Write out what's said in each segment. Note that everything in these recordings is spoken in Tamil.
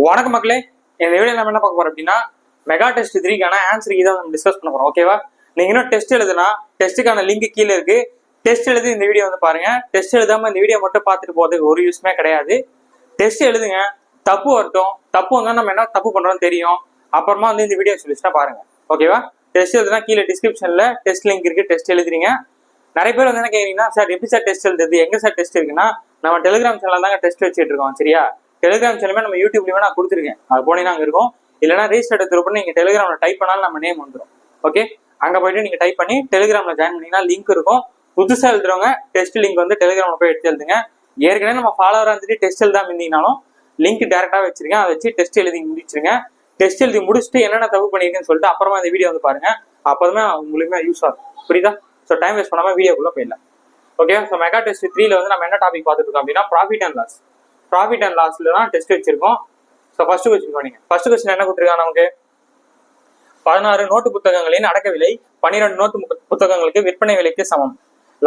வணக்கம் மக்களே, இந்த வீடியோ நம்ம என்ன பார்க்க போறோம் அப்படின்னா மெகா டெஸ்ட் 3க்கான ஆன்சர் இதை நம்ம டிஸ்கஸ் பண்ண போறோம். ஓகேவா? நீங்க இன்னும் டெஸ்ட் எழுதுனா டெஸ்ட்டுக்கான லிங்க் கீழே இருக்கு. டெஸ்ட் எழுதி இந்த வீடியோ வந்து பாருங்க. டெஸ்ட் எழுதாம இந்த வீடியோ மட்டும் பார்த்துட்டு போறதுக்கு ஒரு யூஸ்மே கிடையாது. டெஸ்ட் எழுதுங்க, தப்பு வரட்டும். தப்பு வந்தா நம்ம என்ன தப்பு பண்றோம்னு தெரியும். அப்புறமா வந்து இந்த வீடியோ சொல்லிச்சுன்னா பாருங்க. ஓகேவா? டெஸ்ட் எழுதுனா கீழே டிஸ்கிரிப்ஷன்ல டெஸ்ட் லிங்க் இருக்கு, டெஸ்ட் எழுதுறீங்க. நிறைய பேர் வந்து என்ன கேட்குறீங்கன்னா, சார் எப்படி சார் டெஸ்ட் எழுதுறது, எங்க சார் டெஸ்ட் இருக்குன்னா நம்ம டெலிகிராம் சேனல் தாங்க டெஸ்ட் வச்சுட்டு இருக்கோம். சரியா? டெலிகிராம் சேனலுமே நம்ம யூடியூப்லயுமே நான் கொடுத்துருக்கேன். அது போனீங்கன்னா அங்கே இருக்கும். இல்லைன்னா ரீஸ்டார்ட் எடுத்து நீங்க டெலிகிராம்ல டைப் பண்ணாலும் நம்ம நேம் வந்துடும். ஓகே, அங்க போயிட்டு நீங்க டைப் பண்ணி டெலிகிராம்ல ஜாயின் பண்ணீங்கன்னா லிங்க் இருக்கும். புதுசா எழுதுறவங்க டெஸ்ட் லிங்க் வந்து டெலிகிராம்ல போய் எடுத்து எழுதுங்க. ஏற்கனவே நம்ம ஃபாலோவரா இருந்துட்டு டெஸ்ட் எழுதாம இருந்தீங்கனாலும் லிங்க் டேரக்டா வச்சிருக்கேன், அதை வச்சு டெஸ்ட் எழுதி முடிச்சிருங்க. டெஸ்ட் எழுதி முடிச்சுட்டு என்னென்ன தப்பு பண்ணிருக்கேன்னு சொல்லிட்டு அப்புறமா இந்த வீடியோ வந்து பாருங்க. அப்போதுமே உங்களுக்குமே யூஸ் ஆகும். புரியுதா? ஸோ டைம் வேஸ்ட் பண்ணாம வீடியோக்குள்ள போயிடலாம். ஓகே, ஸோ மெகா டெஸ்ட் 3ல வந்து நம்ம என்ன டாபிக் பார்த்துட்டு இருக்கோம் அப்படின்னா profit and loss. Profit and லாஸ்ல தான் டெஸ்ட் வச்சிருக்கோம். ஸோ ஃபர்ஸ்ட் கொஸ்டின் பண்ணீங்க. ஃபர்ஸ்ட் கொஸ்டின் என்ன கொடுத்துருக்காங்க நமக்கு? 16 நோட்டு புத்தகங்களின் அடக்க விலை 12 நோட்டு புத்தகங்களுக்கு விற்பனை விலைக்கு சமம்.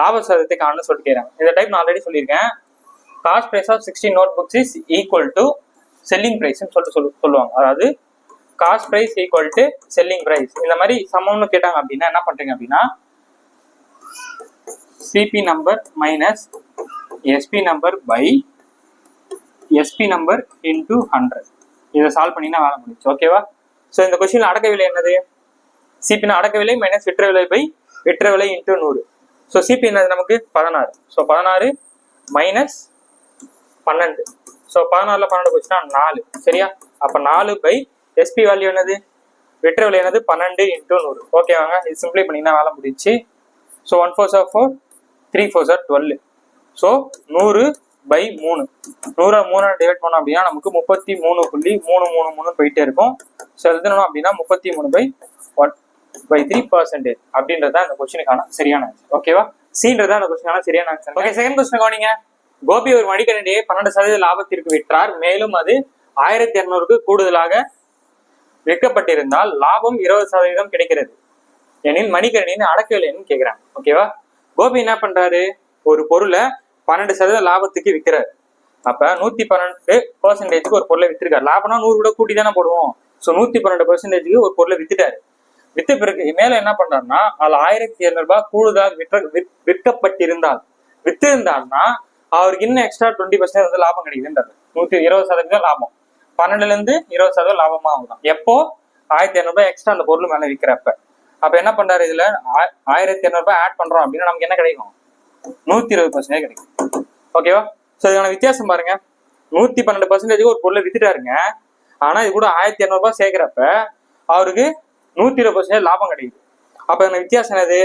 லாப சதவீதத்தை காணு சொல்லிட்டு கேட்கிறாங்க. இந்த டைப் நான் ஆல்ரெடி சொல்லியிருக்கேன். Cost price of 16 notebooks is equal to selling price சொல்லுவாங்க. அதாவது cost price equal to selling price. இந்த மாதிரி சமம்னு கேட்டாங்க அப்படின்னா என்ன பண்றீங்க அப்படின்னா CP number minus SP number by SP number into 100. இதை சால்வ் பண்ணினா வேலை முடிச்சு. ஓகேவா? ஸோ இந்த கொஸ்டின் அடக்க விலை என்னது? சிபினா அடக்க விலை மைனஸ் விற்ற விலை பை விற்ற விலை இன்டூ 100. ஸோ சிபி என்னது நமக்கு 16. So 16 minus 12. ஸோ 14ல 12 போச்சுன்னா 4. சரியா? அப்போ 4 பை எஸ்பி வேல்யூ என்னது? விற்ற விலை என்னது? 12 இன்டூ 100. ஓகேவாங்க? இது சிம்பிளை பண்ணினா வேலை முடிச்சு. ஸோ 1 4 4 3 4 12. So 100 by 3. 100 3 டிவைட் பண்ணோம் அப்படின்னா நமக்கு 33.333 போயிட்டே இருக்கும். ஸோ எழுதணும் அப்படின்னா 33/1/3% அப்படின்றத அந்த கொஸ்டினுக்கான சரியான ஆன்சர். ஓகேவா? சீன்றதா அந்த கொஸ்டினுக்கான சரியான ஆன்சர். ஓகே, செகண்ட் கொஸ்டின் கவனிங்க. கோபி ஒரு மடிக்கணினியை 12% லாபத்திற்கு விற்றார். மேலும் அது 1200க்கு கூடுதலாக விற்கப்பட்டிருந்தால் லாபம் 20% கிடைக்கிறது எனில் மடிக்கணினியின் அடக்க விலைன்னு கேட்கிறாங்க. ஓகேவா? கோபி என்ன பண்றாரு? ஒரு பொருளை 12% லாபத்துக்கு விற்கிறாரு. அப்ப 112% ஒரு பொருளை வித்திருக்காரு. லாபம்னா 100 கூட கூட்டி தானே போடுவோம். ஸோ 112% ஒரு பொருளை வித்துட்டாரு. வித்த பிறகு மேல என்ன பண்றாருன்னா அதுல 1200 ரூபாய் கூடுதலாக விற்கப்பட்டிருந்தால் வித்திருந்தாருன்னா அவருக்கு இன்னும் எக்ஸ்ட்ரா 20% வந்து லாபம் கிடைக்குதுன்றது. 120% லாபம். 12ல இருந்து 20% லாபமா ஆகும். எப்போ 1200 ரூபாய் எக்ஸ்ட்ரா அந்த பொருள் மேல விற்கிறப்ப. அப்ப என்ன பண்றாரு? இதுல 1200 ரூபாய் ஆட் பண்றோம் அப்படின்னா நமக்கு என்ன கிடைக்கும்? 120% கிடைக்கும். ஓகேவா? சோ இதுக்கான வித்தியாசம் பாருங்க. 112% ஒரு பொருளை வித்துட்டாருங்க. ஆனா இது கூட 1200 ரூபாய் சேர்க்கிறப்ப அவருக்கு 120% லாபம் கிடைக்குது. அப்ப இந்த வித்தியாசம் என்னது?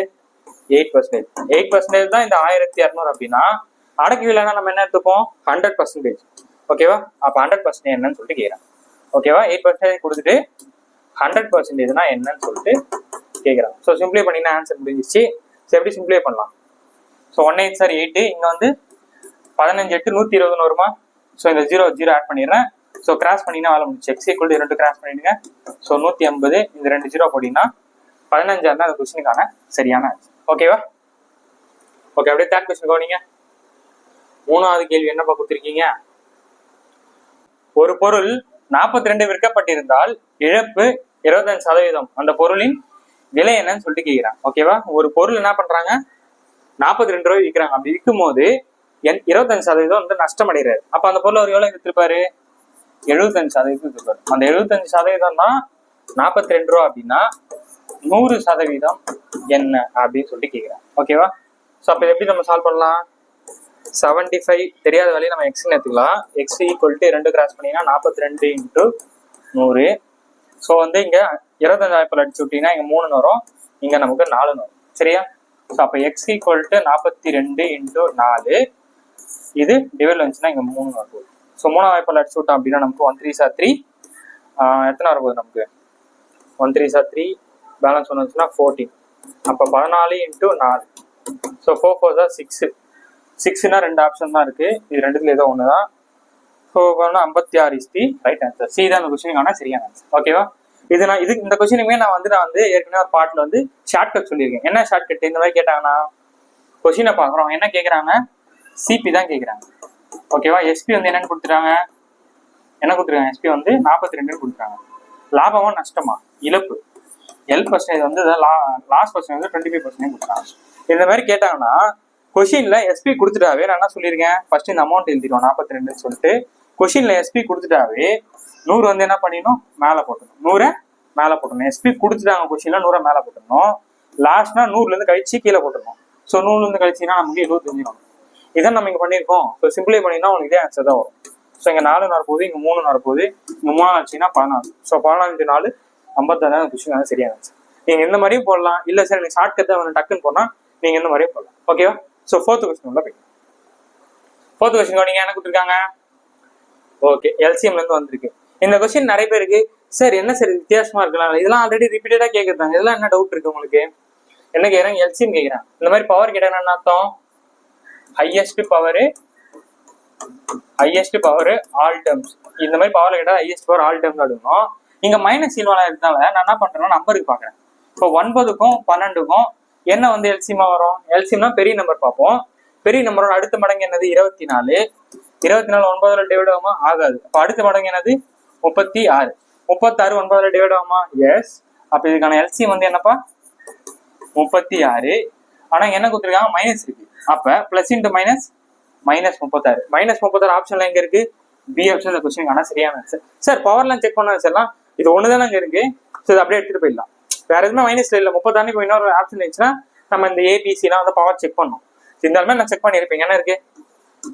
8%. 8% தான் இந்த 1200 அப்படின்னா அடக்க விலைன்னா நம்ம என்ன எடுத்துப்போம்? 100%. ஓகேவா? அப்ப 100% என்னன்னு சொல்லிட்டு கேட்கிறேன். ஓகேவா? 8% கொடுத்துட்டு 100%னா என்னன்னு சொல்லிட்டு கேட்கிறாங்க. ஸோ சிம்பிளை பண்ணினா ஆன்சர் முடிஞ்சிச்சு. ஸோ எப்படி சிம்பிளை பண்ணலாம்? So 1 8 sir 8. இங்க வந்து 15 8 120 வருமா? ஸோ இந்த 0 ஆட் பண்ணிடுறேன். ஸோ கிராஸ் பண்ணினா வேலை முடிச்சு. எக்ஸ் ஈக்குவல் 2 கிராஸ் பண்ணிடுங்க. ஸோ 180 இந்த 2 0 போட்டீங்கன்னா 15 தான் அந்த கொஸ்டினுக்கான சரியான ஆன்சர். ஓகேவா? ஓகே, அப்படியே தேர்ட் கொஸ்டின் கவனிங்க. மூணாவது கேள்வி என்னப்பா கொடுத்துருக்கீங்க? ஒரு பொருள் 42 விற்கப்பட்டிருந்தால் இழப்பு 25%. அந்த பொருளின் விலை என்னன்னு சொல்லிட்டு கேட்கிறாங்க. ஓகேவா? ஒரு பொருள் என்ன பண்றாங்க? 42 ரூபாய் விற்கிறாங்க. அப்படி விற்கும் போது 25% வந்து நஷ்டம் அடைகிறாரு. அப்ப அந்த பொருள் அவர் எவ்வளவு வித்திருப்பாரு? 75% வித்திருப்பாரு. அந்த 75% தான் 42 ரூபா அப்படின்னா 100% என்ன அப்படின்னு சொல்லிட்டு கேட்கிறாங்க. ஓகேவா? ஸோ அப்ப எப்படி நம்ம சால்வ் பண்ணலாம்? 75 தெரியாத வேலையை நம்ம எக்ஸ்ன்னு எடுத்துக்கலாம். எக்ஸ் ஈக்குவல் 2 கிராஸ் பண்ணீங்கன்னா 42 இன்டூ 100. ஸோ வந்து இங்க 25 வாய்ப்பில் அடிச்சு விட்டீங்கன்னா இங்க 3 வரும், இங்க நமக்கு 4 வரும். சரியா? ஸோ அப்போ எக்ஸ் ஈக்குவல் 42 இன்டூ 4. இது டிவைட் வந்துச்சுன்னா இங்க 3 வரும். ஸோ 3 வாய்ப்பில் அடிச்சு விட்டோம் அப்படின்னா நமக்கு 1 3 சார் 3. எத்தனை வரப்போகுது நமக்கு? 1 3 சார் 3. பேலன்ஸ் ஒன்று வந்துச்சுன்னா 14. அப்போ 14 இன்டூ 4. So 4 4 sir 6. 6னா 2 ஆப்ஷன் தான் இருக்கு. இது ரெண்டுத்துல ஏதோ ஒன்று தான். So 56 is the right answer. C தான் அந்த கொஸ்டினுக்கான சரியான ஆன்சர். ஓகேவா? இந்த கொஸ்டினுமே நான் வந்து ஏற்கனவே ஒரு பார்ட்ல வந்து ஷார்ட் கட் சொல்லியிருக்கேன். என்ன ஷார்ட் கட்? இந்த மாதிரி கேட்டாங்கன்னா கொஸ்டினை பார்க்குறோம். என்ன கேட்குறாங்க? சிபி தான் கேட்குறாங்க. ஓகேவா? எஸ்பி வந்து என்னன்னு கொடுத்துட்டாங்க? என்ன கொடுத்துருக்காங்க? எஸ்பி வந்து 42 கொடுத்துருக்காங்க. லாபமா நஷ்டமா? இழப்பு. எல் பர்சன்டேஜ் வந்து லாஸ்ட் பர்சன்டேஜ் வந்து 25% கொடுத்துருக்காங்க. இந்த மாதிரி கேட்டாங்கன்னா கொஸ்டின்ல எஸ்பி கொடுத்துட்டாவே நான் என்ன சொல்லியிருக்கேன், ஃபர்ஸ்ட் இந்த அமௌண்ட் எழுதிடும் 42 சொல்லிட்டு. கொஸ்டின்ல எஸ்பி கொடுத்துட்டாவே 100 வந்து என்ன பண்ணிடணும், மேலே போட்டணும். 100 மேலே போட்டணும். எஸ்பி கொடுத்துட்டாங்க கொஸ்டின்ல 100 மேலே போட்டணும். லாஸ்ட்னா 100ல இருந்து கழிச்சு கீழே போட்டுருணும். ஸோ 100ல இருந்து கழிச்சுன்னா நமக்கு 75 வரும். இதான் நம்ம இங்க பண்ணியிருக்கோம். ஸோ சிம்பிளை பண்ணினா உங்களுக்கு இதே ஆன்சர் தான் வரும். ஸோ இங்க 4 வரப்போகுது, இங்க 3 வரப்போகுது, இங்க 3 ஆச்சுன்னா 14. ஸோ 14 4 56 கொஸ்டின் சரியான ஆன்சர். நீங்க எந்த மாதிரியும் போடலாம், இல்ல சார் எனக்கு ஷார்ட் கட் தான் டக்குன்னு போனா நீங்க எந்த மாதிரியும் போடலாம். ஓகேவா? ஸோ 4th கொஸ்டின் உள்ள போய்க்கலாம். 4th கொஸ்டின் நீங்க என்ன கொடுத்துருக்காங்க? ஓகே, எல்சிஎம்ல இருந்து வந்திருக்கு. இந்த கொஸ்டின் நிறைய பேருக்கு சார் என்ன சார் வித்தியாசமா இருக்கலாம், இதெல்லாம் ஆல்ரெடி ரிப்பீட்டடா கேட்கறாங்க, இதெல்லாம் என்ன டவுட் இருக்கு உங்களுக்கு? என்ன கேட்கறாங்க? எல்சிஎம் கேட்கறாங்க. இந்த மாதிரி பவர் கேட்டா என்ன அர்த்தம்? Highest power all terms. இந்த மாதிரி பவர்ல கேட்டா ஹையஸ்ட் பவர் ஆல் டேர்ம்ஸ் எடுக்கணும். இங்க மைனஸ் இன்வால்வ் ஆயிருந்தால நான் என்ன பண்றேன்னா நம்பருக்கு பாக்குறேன். இப்போ 9க்கும் 12க்கும் என்ன வந்து எல்சிஎம் வரும்? எல்சிஎம்னா பெரிய நம்பர் பார்ப்போம். பெரிய நம்பரோட அடுத்த மடங்கு என்னது? 24. 24 9ல டிவைட் ஆகுமா? ஆகாது. அப்ப அடுத்த மடங்கு என்னது? 36. 36 9ல டிவைட் ஆகுமா? எஸ். அப்ப இதுக்கான எல்சிஎம் வந்து என்னப்பா? 36. ஆனா என்ன கொடுத்துருக்காங்க? மைனஸ் இருக்கு. அப்ப பிளஸ் இன்டு மைனஸ் -36. -36 ஆப்ஷன்ல எங்க இருக்கு? B option. இந்த கொஸ்டினுக்கான சரியான ஆன்சர். சார் பவர்லாம் செக் பண்ண சார்லாம் இது ஒண்ணுதானே அங்க இருக்கு. ஸோ இது அப்படியே எடுத்துட்டு போயிடலாம். வேற எதுவுமே மைனஸ்ல இல்ல. 36 இன்னொரு ஆப்ஷன் இருந்துச்சுன்னா நம்ம இந்த ஏபிசிலாம் வந்து பவர் செக் பண்ணணும். இருந்தாலுமே நான் செக் பண்ணியிருப்பேன். என்ன இருக்கு?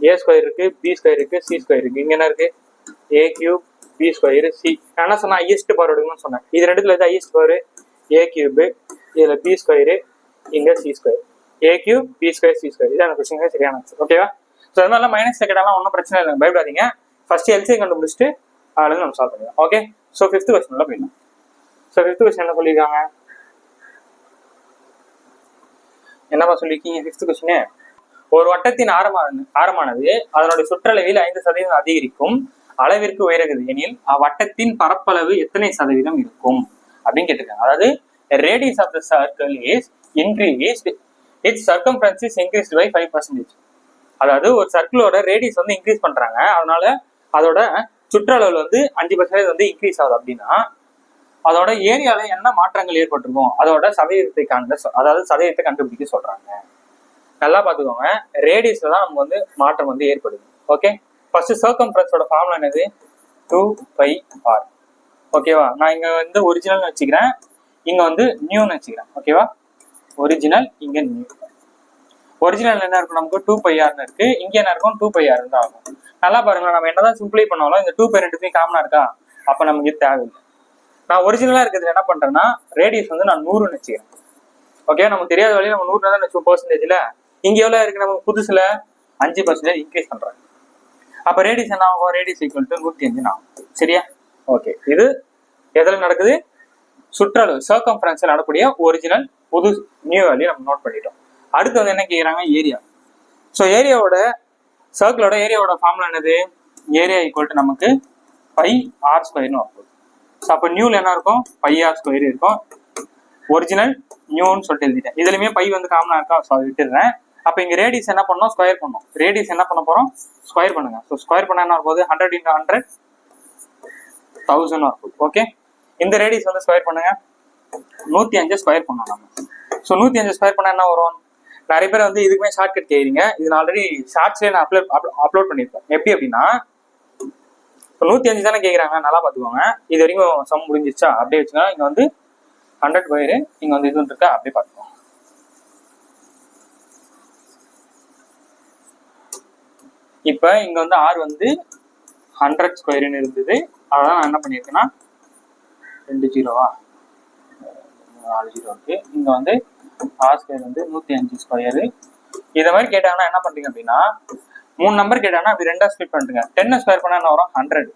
ஏ ஸ்கொயர் இருக்கு, பி ஸ்கொயர் இருக்கு, சி ஸ்கொயர் இருக்கு. இங்க என்ன இருக்கு? ஏ கியூப், பி ஸ்கொயர், சி. நான் என்ன சொன்னா ஹையஸ்ட் பவர் எடுக்கணும்னு சொன்னேன். இது ரெண்டுத்துல எது ஹையஸ்ட் பவர்? ஏ கியூப், இதுல பி ஸ்கொயர், இங்க C square. A cube, B square, C square. இதான் கொஸ்டின் சரியான ஆன்சர். ஓகேவா? ஸோ அதனால மைனஸ் கேட்டாலும் ஒன்றும் பிரச்சனை இல்லை, பயப்படாதீங்க. ஃபர்ஸ்ட் எல்சிஎம் கண்டுபிடிச்சிட்டு அதுல நம்ம சால்வ் பண்ணிடலாம். ஓகே. ஸோ 5th கொஸ்டின்ல போயிடலாம். ஸோ 5th கொஸ்டின் என்ன சொல்லியிருக்காங்க? என்னப்பா சொல்லியிருக்கீங்க? 5th கொஸ்டின், ஒரு வட்டத்தின் ஆரமானது அதனுடைய சுற்றளவில் 5% அதிகரிக்கும் அளவிற்கு உயர்கிறது எனில் அவ்வட்டத்தின் பரப்பளவு எத்தனை சதவீதம் இருக்கும் அப்படின்னு கேட்டிருக்காங்க. அதாவது radius of the circle is increased, its circumference is increased by 5%. அதாவது ஒரு சர்க்கிளோட ரேடியஸ் வந்து இன்க்ரீஸ் பண்றாங்க, அதனால அதோட சுற்றளவு வந்து 5% வந்து இன்க்ரீஸ் ஆகுது அப்படின்னா அதோட ஏரியால என்ன மாற்றங்கள் ஏற்பட்டிருக்கும் அதோட சதவீதத்தை சதவீதத்தை கண்டுபிடிக்க சொல்றாங்க. நல்லா பாத்துக்கோங்க. ரேடியஸ்ல தான் நமக்கு வந்து மாற்றம் வந்து ஏற்படுது. ஓகே. ஃபர்ஸ்ட் சர்க்கம்ஃபரன்ஸோட ஃபார்முலா என்னது? 2πr. ஓகேவா? நான் இங்க வந்து ஒரிஜினல் வச்சுக்கிறேன், இங்க வந்து நியூன்னு வச்சுக்கிறேன். ஓகேவா? ஒரிஜினல், இங்க நியூ. ஒரிஜினல் என்ன இருக்கும்? நமக்கு 2πrன்னு இருக்கு. இங்க என்ன இருக்கும்? 2πr தான் ஆகும். நல்லா பாருங்க, நம்ம என்னதான் சிம்பிளை பண்ணாலும் இந்த 2π ரெண்டுத்தையும் காமனா இருக்கா? அப்ப நமக்கு தேவையில்லை. நான் ஒரிஜினலா இருக்கிறது என்ன பண்றேன்னா ரேடியஸ் வந்து நான் 100ன்னு வச்சுக்கிறேன். ஓகே. நமக்கு தெரியாத வழியில நம்ம 100 தான் வச்சுக்கோம் பெர்சன்டேஜ்ல. இங்க எவ்வளவு இருக்கு? நமக்கு புதுசுல 5% இன்க்ரீஸ் பண்றாங்க. அப்ப ரேடியஸ் என்ன ஆகும்? ரேடியஸ் ஈக்குவல் டு 105 ஆகும். சரியா? ஓகே. இது எதுல நடக்குது? சுற்றளவு சர்க்கம்ஃபரன்ஸ்ல நடக்கூடிய ஒரிஜினல் புது நியூ வேல்யூ நம்ம நோட் பண்ணிட்டோம். அடுத்து வந்து என்ன கேக்குறாங்க? ஏரியா. ஸோ ஏரியாவோட சர்க்கிளோட ஏரியாவோட ஃபார்முலா என்னது? ஏரியா ஈக்குவல் டு நமக்கு πr² வரும். ஸோ அப்போ நியூல என்ன இருக்கும்? πr² இருக்கும். ஒரிஜினல் நியூன்னு சொல்லிட்டு எழுதிட்டேன். இதுலயுமே பை வந்து காமனா இருக்கா? ஸோ விட்டுடுறேன். அப்ப இங்க ரேடியஸ் என்ன பண்ணணும்? ஸ்கொயர் பண்ணணும். ரேடியஸ் என்ன பண்ண போறோம்? ஸ்கொயர் பண்ணுங்க. ஸோ ஸ்கொயர் பண்ண என்ன போகுது? 100 × 100 1000 வரும். ஓகே. இந்த ரேடியஸ் வந்து ஸ்கொயர் பண்ணுங்க. 105 ஸ்கொயர் பண்ணணும் நம்ம. ஸோ 105 ஸ்கொயர் பண்ணா என்ன வரும்? நிறைய பேர் வந்து இதுக்குமே ஷார்ட் கட் கேட்குறீங்க. இது நான் ஆல்ரெடி ஷார்ட்ஸ்லேயே நான் அப்லோட் பண்ணியிருக்கேன். எப்படி அப்படின்னா 105 தானே கேட்குறாங்க. நல்லா பார்த்துக்கோங்க. இது வரைக்கும் சம் முடிஞ்சிச்சா? அப்படியே வச்சுக்கோங்க. இங்க வந்து 100 ஸ்கொயரு, இங்க வந்து இது இருக்கா? அப்படியே பார்த்துக்கோங்க. இப்ப இங்க வந்து R வந்து 100 ஸ்கொயர்னு இருந்தது. அதான் நான் என்ன பண்ணியிருக்கேன்னா 2 0வா 4 0 இருக்கு. இங்க வந்து R ஸ்கொயர் வந்து 105 ஸ்கொயரு. இதை மாதிரி கேட்டாங்கன்னா என்ன பண்றீங்க அப்படின்னா 3 நம்பர் கேட்டாங்கன்னா அப்படி 2ஆ ஸ்பிளிட் பண்ணுங்க. 10 ஸ்கொயர் பண்ணா என்ன வரும்? 100.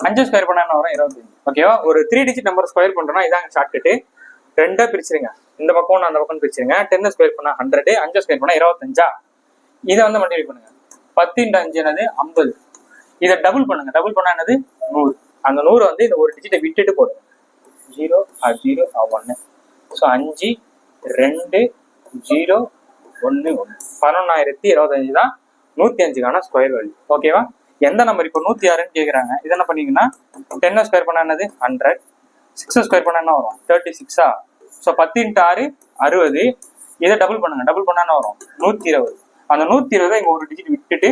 5 ஸ்கொயர் பண்ணா என்ன வரும்? 25. ஓகேவா? ஒரு 3 டிஜிட் நம்பர் ஸ்கொயர் பண்றோம்னா இதாங்க ஷார்ட் கட்டு. 2ஆ பிரிச்சிருங்க. இந்த பக்கம் அந்த பக்கம் பிரிச்சிருங்க. 10 ஸ்கொயர் பண்ணா 100, 5 ஸ்கொயர் பண்ணா 25. இதை வந்து மல்டிப்ளை பண்ணுங்க. 10 × 5 என்னது? 50. இதை டபுள் பண்ணுங்க. டபுள் பண்ணா என்னது? 100. அந்த 100 வந்து இந்த ஒரு டிஜிட்டை விட்டுட்டு போடுங்க. 0 0 1. ஸோ 5 2 0 1 1. 11025 தான் 105க்கான ஸ்கொயர் வேல்யூ. ஓகேவா? எந்த நம்பர் இப்போ 106ன்னு கேட்குறாங்க. இது என்ன பண்ணீங்கன்னா 10 ஸ்கொயர் பண்ணா என்னது 100, 6 ஸ்கொயர் பண்ணா என்ன வரும் 36. ஸோ 10 × 6 60. இதை டபுள் பண்ணுங்க, டபுள் பண்ணா என்ன வரும் 120. அந்த 120 இங்க ஒரு டிஜிட் விட்டுட்டு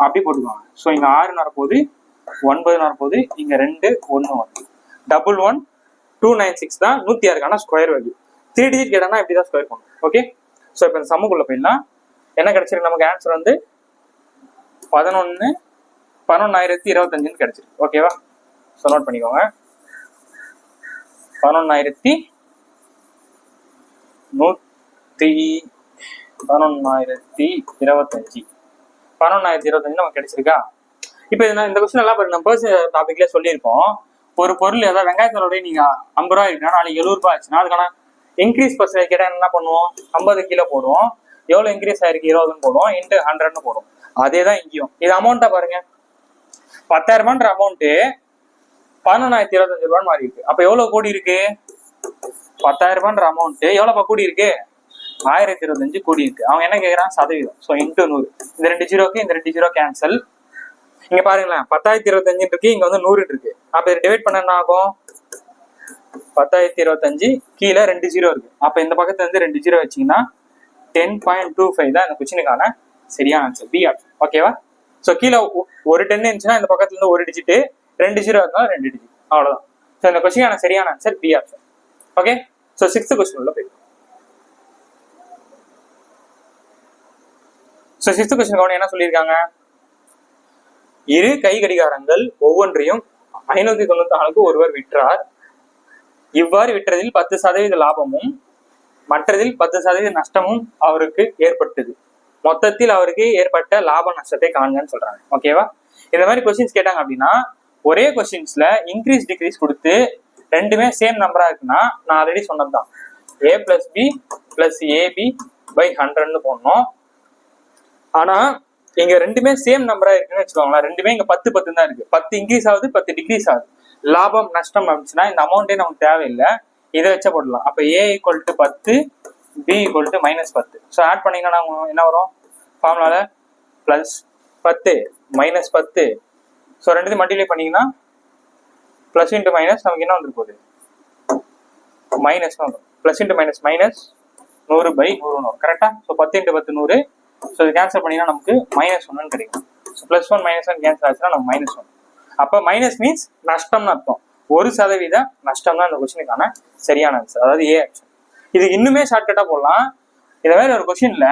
அப்படி போட்டுக்குவாங்க. ஸோ இங்க 6 வரப்போகுது, 9 வரப்போகுது, இங்க 2 1 வருது. 11296 தான் 106க்கான ஸ்கொயர் வேல்யூ. 3 டிஜிட் கேட்டாங்கன்னா இப்படிதான் ஸ்கொயர் பண்ணும். ஓகே, ஸோ இப்போ இந்த சம்முக்குள்ள போயிடலாம். என்ன கிடைச்சிருக்கு நமக்கு ஆன்சர் வந்து 11,025 கிடைச்சிருக்கு. ஓகேவா, ஸோ நோட் பண்ணிக்கோங்க. 11,025 நமக்கு கிடைச்சிருக்கா. இப்போ இந்த கொஸ்டின் எல்லாம் நம்ம பர்சனல் டாபிக்ல சொல்லியிருக்கோம். ஒரு பொருள் ஏதாவது வெங்காயத்தோட நீங்க 50 ரூபாய் இருக்குன்னா நாளைக்கு 70 ரூபாய் ஆச்சுன்னா அதுக்கான இன்க்ரீஸ் பர்சன்டேஜ் கேட்டா என்ன பண்ணுவோம், 50 கீழே போடுவோம். எவ்வளவு இன்க்ரீஸ் ஆயிருக்கு 20ன்னு போடுவோம், இன்ட்டு 100ன்னு போடுவோம். அதே தான் இங்கேயும். இது அமௌண்ட்டா பாருங்க, 10,000 ரூபான்ற அமௌண்ட் 11,025 ரூபான்னு மாறி இருக்கு. அப்ப எவ்வளவு கோடி இருக்கு, 10,000 ரூபான்ற அமௌண்ட் எவ்வளவு கூடி இருக்கு 1025 கோடி இருக்கு. அவங்க என்ன கேட்கறான் சதவீதம். So into 100. இந்த 2 ஜீரோக்கு இந்த 2 ஜீரோ கேன்சல். இங்க பாருங்களேன் 10,025 இருக்கு, இங்க வந்து 100 இருக்கு. அப்ப இதை டிவைட் பண்ண என்ன ஆகும், 10,025 கீழே 2 ஜீரோ இருக்கு. அப்ப இந்த பக்கத்துல இருந்து 2 ஜீரோ வச்சீங்கன்னா 10.25 தான் இந்த கொஸ்டினுக்கான சரியான ஆன்சர், பி ஆப்ஷன். ஓகேவா, ஸோ கீழே ஒரு 10 இருந்துச்சுன்னா இந்த பக்கத்துல இருந்து ஒரு டிஜிட், 2 ஜீரோ இருந்தாலும் 2 டிஜிட், அவ்வளவுதான். ஸோ இந்த கொஸ்டினுக்கான சரியான answer B option. Okay, so 6th question உள்ள போயிடும். ஸோ 6th கொஸ்டின் கவனம் என்ன சொல்லியிருக்காங்க, இரு கை கடிகாரங்கள் ஒவ்வொன்றையும் 594க்கு ஒருவர் விற்றார். இவ்வாறு விற்றதில் 10% லாபமும் மற்றதில் 10% நஷ்டமும் அவருக்கு ஏற்பட்டது. மொத்தத்தில் அவருக்கு ஏற்பட்ட லாப நஷ்டத்தை காண்கன்னு சொல்றாங்க. ஓகேவா, இந்த மாதிரி கொஸ்டின்ஸ் கேட்டாங்க அப்படின்னா ஒரே கொஸ்டின்ஸ்ல இன்க்ரீஸ் டிக்ரீஸ் கொடுத்து ரெண்டுமே சேம் நம்பரா இருக்குன்னா நான் ஆல்ரெடி சொன்னதுதான் a + b + ab/100ன்னு போடணும். ஆனா இங்க ரெண்டுமே சேம் நம்பரா இருக்குன்னு வச்சுக்கோங்களேன். ரெண்டுமே இங்க 10 10 தான் இருக்கு. 10 இன்க்ரீஸ் ஆகுது, 10 டிக்ரீஸ் ஆகுது. லாபம் நஷ்டம் அப்படின்னா இந்த அமௌண்ட்டே நமக்கு தேவையில்லை, இதை வச்ச போடலாம். அப்ப a = 10, b = -10. ஸோ ஆட் பண்ணீங்கன்னா என்ன வரும், ஃபார்முலால +10 -10. ஸோ ரெண்டுத்தையும் மல்டிப்ளை பண்ணீங்கன்னா பிளஸ் இன்ட்டு மைனஸ் நமக்கு என்ன வந்துட்டு போகுது, மைனஸ் வரும். பிளஸ் இன்ட்டு மைனஸ் மைனஸ் 100/100 வரும். கரெக்டா, ஸோ 10 × 10 100. ஸோ இது கேன்சல் பண்ணிங்கன்னா நமக்கு -1 கிடைக்கும். ஸோ +1 -1 கேன்சல் ஆச்சுன்னா நமக்கு -1. அப்போ மைனஸ் மீன்ஸ் நஷ்டம்னு அர்த்தம். 1% நஷ்டம் தான் இந்த கொஸ்டினுக்கான சரியான ஆன்சர், அதாவது ஏ ஆப்ஷன். இது இன்னுமே ஷார்ட்கட்டா போடலாம். இந்த மாதிரி ஒரு கொஸ்டின்ல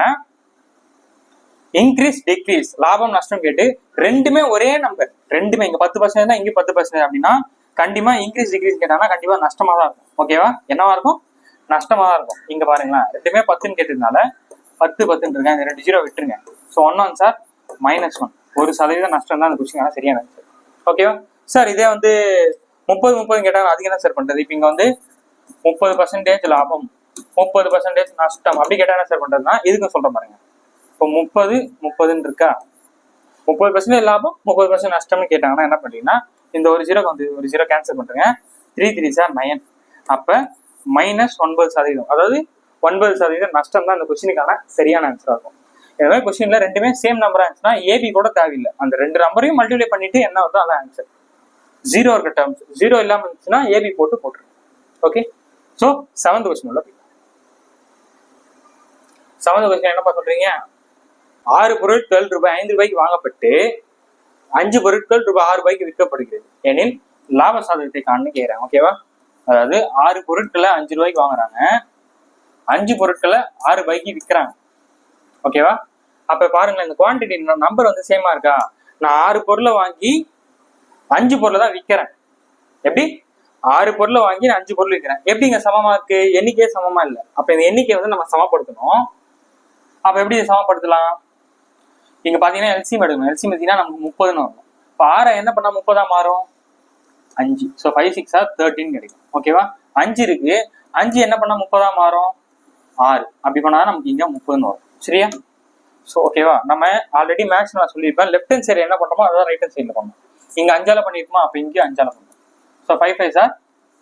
இன்க்ரீஸ் டிக்ரீஸ் லாபம் நஷ்டம் கேட்டு ரெண்டுமே ஒரே நம்பர், ரெண்டுமே இங்க 10% தான், இங்க 10% அப்படின்னா கண்டிப்பா இன்க்ரீஸ் டிக்ரீஸ் கேட்டாங்கன்னா கண்டிப்பா நஷ்டமா தான் இருக்கும். ஓகேவா, என்னவா இருக்கும், நஷ்டமா தான் இருக்கும். இங்க பாருங்களேன் ரெண்டுமே 10ன்னு கேட்டதுனால 10 10 இருக்கேன், இந்த 2 ஜீரோ விட்டுருங்க. So 1 1 sir -1. 1% நஷ்டம் தான் அந்த கொஸ்டின் சரியான ஆன்சர். ஓகேவா சார், இதே வந்து 30 30 கேட்டாங்க, அதுக்கு என்ன சார் பண்றது. இப்போ இங்க வந்து 30% லாபம் 30% நஷ்டம் அப்படி கேட்டா என்ன சார் பண்றதுன்னா இதுக்கும் சொல்ற பாருங்க. இப்போ 30 30ன்னு இருக்கா, 30% லாபம் 30% நஷ்டம்னு கேட்டாங்கன்னா என்ன பண்றீங்கன்னா இந்த ஒரு ஜீரோ வந்து ஒரு ஜீரோ கேன்சல் பண்றீங்க. 3 3 சார் 9. அப்ப -9%, அதாவது 9% நஷ்டம் தான் இந்த கொஸ்டினுக்கான சரியான ஆன்சரா இருக்கும். இந்த மாதிரி கொஸ்டின்ல ரெண்டுமே சேம் நம்பரா இருந்துச்சுன்னா ஏபி கூட தேவையில்லை, அந்த 2 நம்பரையும் மல்டிப்ளை பண்ணிட்டு என்ன வருதோ அதான் ஆன்சர். ஜீரோ இருக்க டேர்ம்ஸ் ஜீரோ இல்லாம இருந்துச்சுன்னா ஏபி போட்டுருங்க. ஓகே, ஸோ 7th கொஸ்டின் உள்ள 7th கொஸ்டின் என்னப்பா சொல்றீங்க, 6 பொருட்கள் ரூபாய் 5 ரூபாய்க்கு வாங்கப்பட்டு 5 பொருட்கள் ரூபாய் 6 ரூபாய்க்கு விற்கப்படுகிறது எனில் லாப சாதகத்தை காணுன்னு கேட்கிறேன். ஓகேவா, அதாவது 6 பொருட்களை 5 ரூபாய்க்கு வாங்குறாங்க, 5 பொருட்களை 6 ரூபாய்க்கு விற்கிறாங்க. ஓகேவா, அப்ப பாருங்களேன் இந்த குவான்டிட்டி நம்பர் வந்து சேமா இருக்கா. நான் 6 பொருளை வாங்கி 5 பொருளை தான் விற்கிறேன். எப்படி 6 பொருளை வாங்கி நான் 5 பொருள் விற்கிறேன். எப்படி இங்க சமமா இருக்கு, எண்ணிக்கையே சமமா இல்லை. அப்ப இந்த எண்ணிக்கை வந்து நம்ம சமப்படுத்தணும். அப்ப எப்படி சமப்படுத்தலாம், இங்க பாத்தீங்கன்னா எல்சிஎம் எடுக்கணும். எல்சிஎம் எடுத்தீங்கன்னா நமக்கு 30ன்னு வரும். இப்போ 6 என்ன பண்ணா 30 மாறும் 5. ஸோ 5 6 13 கிடைக்கும். ஓகேவா, 5 இருக்கு, 5 என்ன பண்ணா 30 மாறும் 6. அப்படி பண்ணா நமக்கு இங்க 30ன்னு வரும். சரியா, ஸோ ஓகேவா, நம்ம ஆல்ரெடி மேக்ஸ் நான் சொல்லியிருப்பேன். லெஃப்ட் ஹேண்ட் சைடு என்ன பண்றோமோ அதான் ரைட் ஹேண்ட் சைட்ல பண்ணணும். இங்க 5ஆல பண்ணிருக்குமா, அப்ப இங்கே 5ஆல பண்ணணும். ஸோ 5 5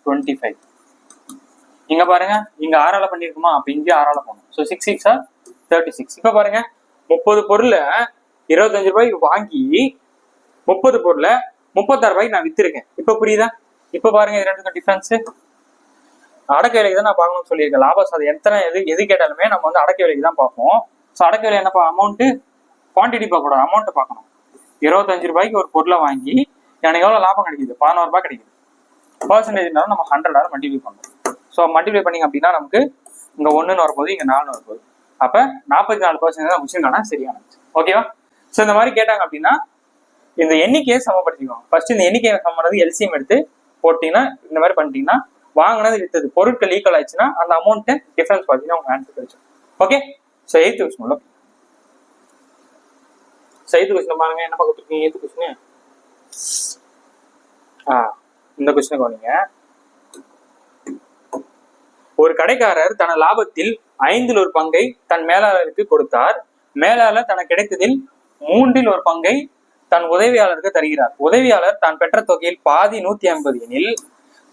25. இங்க பாருங்க இங்க 6ஆல பண்ணிருக்குமா, அப்ப இங்கே 6ஆல பண்ணணும். ஸோ 6 6 36. இப்ப பாருங்க 30 பொருளை 25 ரூபாய்க்கு வாங்கி 30 பொருளை 36 ரூபாய்க்கு நான் வித்திருக்கேன். இப்ப புரியுதா? இப்ப பாருங்க இது ரெண்டுக்கும் டிஃபரன்ஸ். அடக்க விலைக்கு தான் நான் பார்க்கணும்னு சொல்லியிருக்கேன். லாபம் எத்தனை எது கேட்டாலுமே நம்ம வந்து அடக்க விலைக்கு தான் பார்ப்போம். ஸோ அடக்க விலை என்னப்பா, அமௌண்ட் குவான்டிட்டி பார்க்கக்கூடாது, அமௌண்ட் பார்க்கணும். 25 ரூபாய்க்கு ஒரு பொருளை வாங்கி எனக்கு எவ்வளவு லாபம் கிடைக்குது? 11 ரூபாய் கிடைக்குது. பர்சன்டேஜ்னாலும் நம்ம 100 மல்டிப்ளை பண்ணுறோம். ஸோ மல்டிப்ளை பண்ணிங்க அப்படின்னா நமக்கு இங்க 1ன்னு வரப்போகுது, இங்க 4ன்னு வரப்போகுது. அப்ப 44% தான் கொஸ்டின் சரியானது. ஓகேவா? ஸோ இந்த மாதிரி கேட்டாங்க அப்படின்னா இந்த எண்ணிக்கையை சமப்படுத்திக்குவோம். ஃபர்ஸ்ட் இந்த எண்ணிக்கையை சம பண்ணது எல்சிஎம் எடுத்து போட்டீங்கன்னா, இந்த மாதிரி பண்ணிட்டீங்கன்னா வாங்கினது வித்தது பொருட்கள் ஈக்குவல் ஆயிடுச்சுன்னா அந்த அமௌண்ட் டிஃபரன்ஸ் பார்த்தீங்கன்னா உங்க ஆன்சர் கிடைக்கும். Okay, so 8th question. So 8th question பாருங்க, என்ன பார்த்துருக்கீங்க? 8th கொஸ்டின் இந்த கொஸ்டின் கவனிங்க. ஒரு கடைக்காரர் தன லாபத்தில் 5ல் ஒரு பங்கை தன் மேலாளருக்கு கொடுத்தார். மேலாளர் தனக்கு கிடைத்ததில் 3ல் ஒரு பங்கை தன் உதவியாளருக்கு தருகிறார். உதவியாளர் தான் பெற்ற தொகையில் பாதி 150 எனில்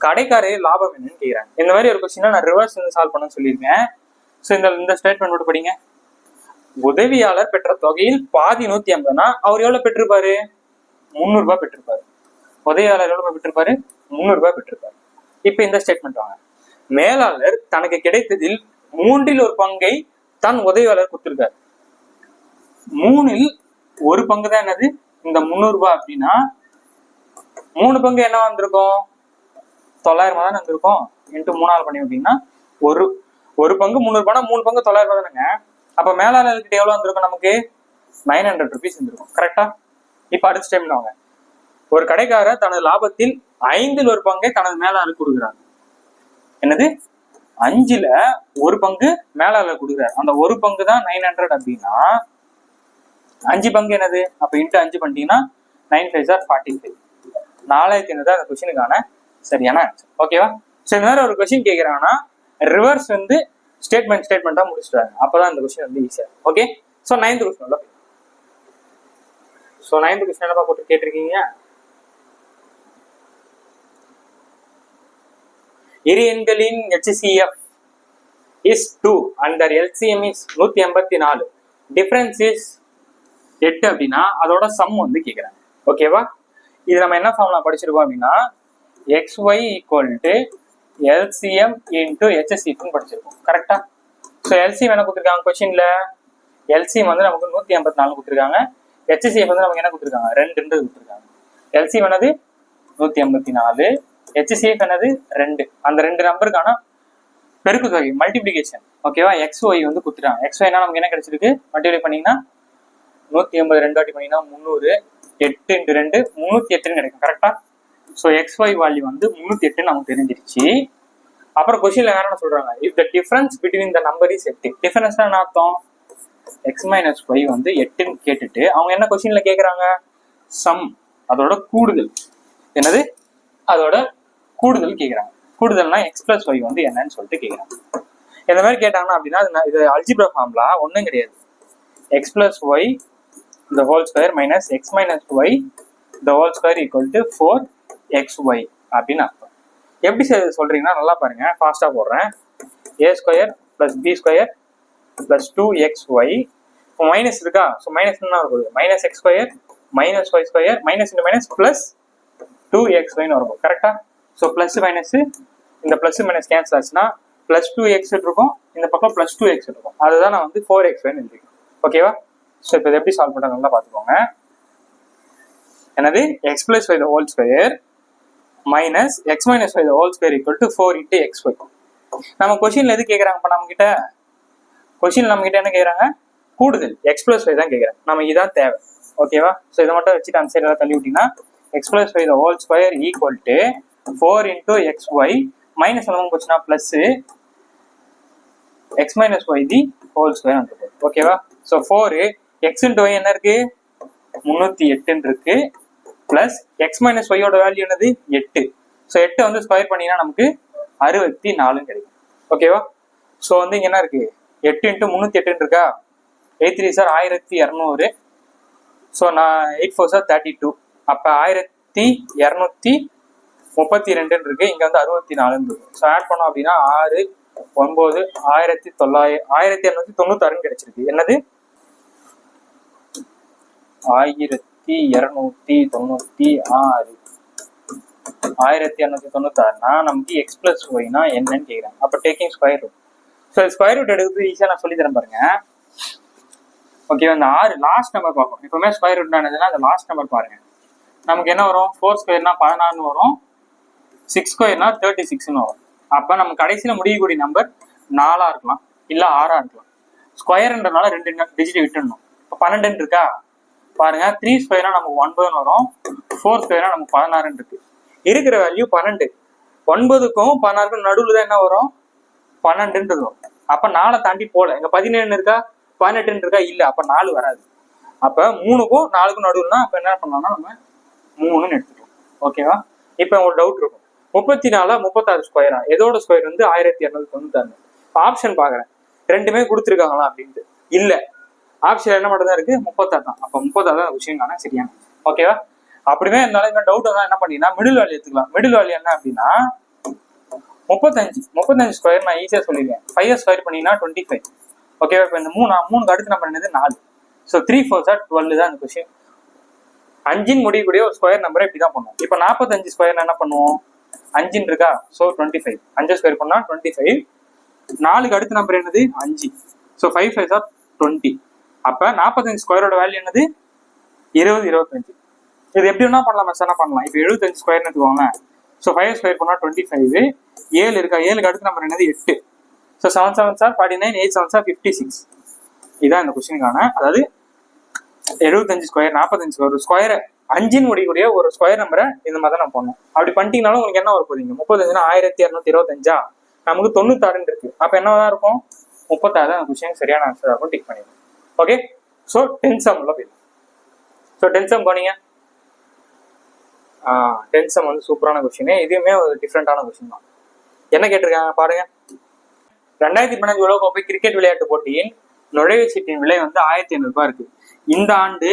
கடைக்காரர் லாபம் என்னன்னு கேட்கிறாங்க. இந்த மாதிரி ஒரு கொஸ்டின் நான் ரிவர்ஸ் சால்வ் பண்ண சொல்லியிருக்கேன். ஸோ இந்த ஸ்டேட்மெண்ட் மட்டும் படிங்க. உதவியாளர் பெற்ற தொகையில் பாதி 150னா அவர் எவ்வளவு பெற்றிருப்பாரு? 300 ரூபாய் பெற்றிருப்பாரு. உதவியாளர் எவ்வளவு பெற்றிருப்பாரு? 300 ரூபாய் பெற்றிருப்பாரு. இப்ப இந்த ஸ்டேட்மெண்ட் வாங்க. மேலாளர் தனக்கு கிடைத்ததில் 3ல் ஒரு பங்கை தன் உதவியாளர் கொடுத்திருக்காரு. 3ல் ஒரு பங்கு தான் என்னது? இந்த 300 ரூபாய் அப்படின்னா 3 பங்கு என்ன வந்திருக்கும்? 900 தானே வந்திருக்கும். இன்ட்டு 3ஆல் பண்ணி விட்டீங்கன்னா ஒரு பங்கு 300 ரூபாய்னா 3 பங்கு 900 ரூபாய் தானுங்க. அப்ப மேலாளர்கிட்ட எவ்வளவு வந்திருக்கும்? நமக்கு 900 ருபீஸ் வந்திருக்கும். கரெக்டா? இப்ப அடுத்த டைம் வாங்க. ஒரு கடைக்காரர் தனது லாபத்தில் 5ல் ஒரு பங்கை தனது மேலாளருக்கு கொடுக்குறாங்க. என்னது? 5ல் ஒரு பங்கு மேலாளர் கொடுக்குறாரு. அந்த ஒரு பங்கு தான் 900 அப்படின்னா 5 பங்கு என்னது? அப்ப இன்ட்டு 5 பண்ணிட்டீங்கன்னா 9 5 are 45. 4500 தான் அந்த கொஸ்டினுக்கான சரியான ஆன்சர். ஓகேவா? ஸோ இந்த மாதிரி ஒரு கொஸ்டின் கேட்கிறாங்கன்னா ரிவர்ஸ் வந்து ஸ்டேட்மெண்டா முடிச்சுட்டாங்க. அப்பதான் இந்த கொஸ்டின் வந்து ஈஸியா. Okay, so 9th question. So 9th question என்னப்பா போட்டு கேட்டிருக்கீங்க? இரு எண்களின் HCF is 2 and their LCM is 184. Difference is 8 அப்படின்னா அதோட சம் வந்து கேட்குறாங்க. ஓகேவா? இது நம்ம என்ன ஃபார்முலா படிச்சிருக்கோம் அப்படின்னா XY = LCM into HCF படிச்சிருக்கோம். கரெக்டா? ஸோ LCM என்ன கொடுத்துருக்காங்க கொஸ்டின்ல? LCM வந்து நமக்கு 184 கொடுத்துருக்காங்க. HCF வந்து நமக்கு என்ன கொடுத்துருக்காங்க? 2 கொடுத்துருக்காங்க. LCM என்னது? 184. HCF என்னது? 2. அந்த 2 நம்பருக்கான பெருக்கு தொகை மல்டிபிளிகேஷன். ஓகேவா? XY வந்து கொடுத்துட்டாங்க. XY நமக்கு என்ன கிடைச்சிருக்கு? மல்டிப்ளை பண்ணீங்கன்னா 180 2 வாட்டி பண்ணீங்கன்னா 300. 8 × 2 308 கிடைக்கும். கரெக்டா? ஸோ XY வேல்யூ வந்து 308 நமக்கு தெரிஞ்சிருச்சு. அப்புறம் கொஸ்டின்ல வேற என்ன சொல்றாங்க? If the difference between the number is 8. டிஃபரன்ஸ்னா என்ன அர்த்தம்? X - Y வந்து 8ன்னு கேட்டுட்டு அவங்க என்ன கொஸ்டின்ல கேட்கறாங்க? சம், அதோட கூடுதல். என்னது? அதோட கூடுதல் கேட்கறாங்க. கூடுதல்னா X + Y வந்து என்னன்னு சொல்லிட்டு கேட்கறாங்க. இந்த மாதிரி கேட்டாங்கன்னா அப்படின்னா இது அல்ஜிப்ரா ஃபார்முலா ஒன்றும் கிடையாது. X + Y the whole square minus X - Y the whole square equal to 4XY அப்படின்னு அர்த்தம். எப்படி சொல்றீங்கன்னா நல்லா பாருங்க, ஃபாஸ்டா போடுறேன். A² + B² + 2XY மைனஸ் இருக்கா? ஸோ மைனஸ் என்ன வருது? -X² - Y² minus into minus plus 2XYன்னு வரும். கரெக்டா? ஸோ பிளஸ் மைனஸ் இந்த பிளஸ் மைனஸ் கேன்சல் ஆச்சுன்னா பிளஸ் 2x இருக்கும், இந்த பக்கம் பிளஸ் 2x இருக்கும். அதுதான் நான் வந்து 4XYன்னு எழுதிருக்கேன். ஓகேவா? ஸோ இப்போ இதை எப்படி சால்வ் பண்ண நல்லா பார்த்துக்கோங்க. என்னது? X + Y the whole square minus X - Y the whole square equal to 4 × XY. நம்ம கொஸ்டின்ல எது கேட்கறாங்க? நம்ம கிட்ட கொஸ்டின் நம்ம கிட்ட என்ன கேட்கறாங்க? கூடுதல் X + Y தான் கேட்கறாங்க. நம்ம இதான் தேவை. ஓகேவா? ஸோ இதை மட்டும் வச்சுட்டு அந்த சைடு தள்ளி விட்டீங்கன்னா X + Y the whole square equal to 4 × XY minus என்ன போச்சுன்னா plus X - Y the whole square வந்துருக்கு. ஓகேவா? ஸோ 4 X × Y என்ன இருக்கு? 308 இருக்கு. பிளஸ் X - Y யோட வேல்யூ என்னது? 8. ஸோ 8 வந்து ஸ்கொயர் பண்ணீங்கன்னா நமக்கு 64 கிடைக்கும். ஓகேவா? ஸோ வந்து இங்க என்ன இருக்கு? 8 × 308 இருக்கா? 8 3 சார் 1200. ஸோ நான் 8 4 சார் 32. அப்ப 1232 இருக்கு. இங்க வந்து 64 இருக்கு. ஸோ ஆட் பண்ணோம் அப்படின்னா 6 9 1296 கிடைச்சிருக்கு. என்னது? 1296 1296 1296னா நமக்கு எக்ஸ் பிளஸ் ஒய்னா என்னன்னு கேட்குறாங்க. அப்போ taking square root. So square root எடுக்கிறது ஈஸியாக நான் சொல்லி தரேன் பாருங்க. ஓகே, அந்த 6 லாஸ்ட் நம்பர் பார்ப்போம். எப்பவுமே ஸ்கொயர் ரூட் ஆனதுன்னா அந்த லாஸ்ட் நம்பர் பாருங்க. நமக்கு என்ன வரும்? 4 ஸ்கொயர்னா 16 வரும், 6 ஸ்கொயர்னா 36 வரும். அப்போ நம்ம கடைசியில் முடியக்கூடிய நம்பர் 4 இருக்கலாம், இல்லை 6 இருக்கலாம். ஸ்கொயர்ன்றனால 2 டிஜிட் விட்டுடணும். இப்போ 12 இருக்கா பாருங்க. 3 ஸ்கொயர்னா நமக்கு 9 வரும், 4 ஸ்கொயர்னா நமக்கு 16 இருக்கு. இருக்கிற வேல்யூ 12. 9க்கும் 16க்கும் நடுவில் தான் என்ன வரும்? 12 வரும். அப்போ 4 தாண்டி போல. இங்க 17 இருக்கா 18 இருக்கா? இல்லை. அப்போ 4 வராது. அப்போ 3க்கும் 4க்கும் நடுவுலனா அப்போ என்ன பண்ணலாம்னா நம்ம 3ன்னு எடுத்துக்கலாம். ஓகேவா? இப்போ ஒரு டவுட் இருக்கும், 34 36 ஸ்கொயரா? எதோட ஸ்கொயர் வந்து 1296. ஆப்ஷன் பாக்குறேன், ரெண்டுமே கொடுத்துருக்காங்களா அப்படின்ட்டு. இல்ல, ஆப்ஷன் என்ன மட்டும் தான் இருக்கு? 36 தான். அப்ப 36 தான் விஷயம் தானே சரியான. ஓகேவா? அப்படியே இருந்தாலும் டவுட் தான் என்ன பண்ணீங்கன்னா மிடில் வேல்யூ எடுத்துக்கலாம். மிடில் வேல்யூ என்ன அப்படின்னா 35 ஸ்கொயர் நான் ஈஸியா சொல்லிடுவேன். 5 ஸ்கொயர் பண்ணீங்கன்னா 25. ஓகேவா? இப்போ இந்த 3க்கு அடுத்து நம்ம என்னது 4. ஸோ 3 4 12 தான் இந்த கொஸ்டின். 5 முடியக்கூடிய ஒரு ஸ்கொயர் நம்பரை இப்படி தான் பண்ணுவோம். இப்போ 45 ஸ்கொயர் என்ன பண்ணுவோம்? 5 இருக்கா? ஸோ 25. 5 ஸ்கொயர் பண்ணா 25. 4க்கு அடுத்த நம்பர் என்னது? 5. ஸோ 5 5 20. அப்ப 45 ஸ்கொயரோட வேல்யூ என்னது? 20 25. இது எப்படி வேணா பண்ணலாம், மெசனா பண்ணலாம். இப்போ 75 ஸ்கொயர்னு எடுத்துக்கோங்களேன். ஸோ 5 ஸ்கொயர் பண்ணா 25. 7 இருக்கா? 7க்கு அடுத்த நம்பர் என்னது? 8. ஸோ 7 7 49, 8 7 56. இதான் இந்த கொஸ்டினுக்கான, அதாவது 75 ஸ்கொயர் 45 ஸ்கொயர் ஸ்கொயர் 5ன்னு முடியக்கூடிய ஒரு ஸ்கொயர் நம்பரை இந்த மாதிரி தான் நான் பண்ணணும். அப்படி பண்ணிட்டீங்கனாலும் உங்களுக்கு என்ன வர போறீங்க? 35னா 1225. நமக்கு 96 இருக்கு. அப்ப என்னதான் இருக்கும்? 36 தான் கொஸ்டின் சரியான ஆன்சர் ஆகும். டிக் பண்ணிடுங்க. ஓகே, ஸோ 10 சம் உள்ள போயிடும். ஸோ 10 சம் போனீங்க. 10 சம் வந்து சூப்பரான கொஸ்டின். இதுவுமே ஒரு டிஃப்ரெண்டான கொஸ்டின் தான். என்ன கேட்டிருக்காங்க பாருங்க. 2015 உலகக்கோப்பை கிரிக்கெட் விளையாட்டு போட்டியின் நுழைவுச் சீட்டின் விலை வந்து 1500 ரூபாய் இருக்கு. இந்த ஆண்டு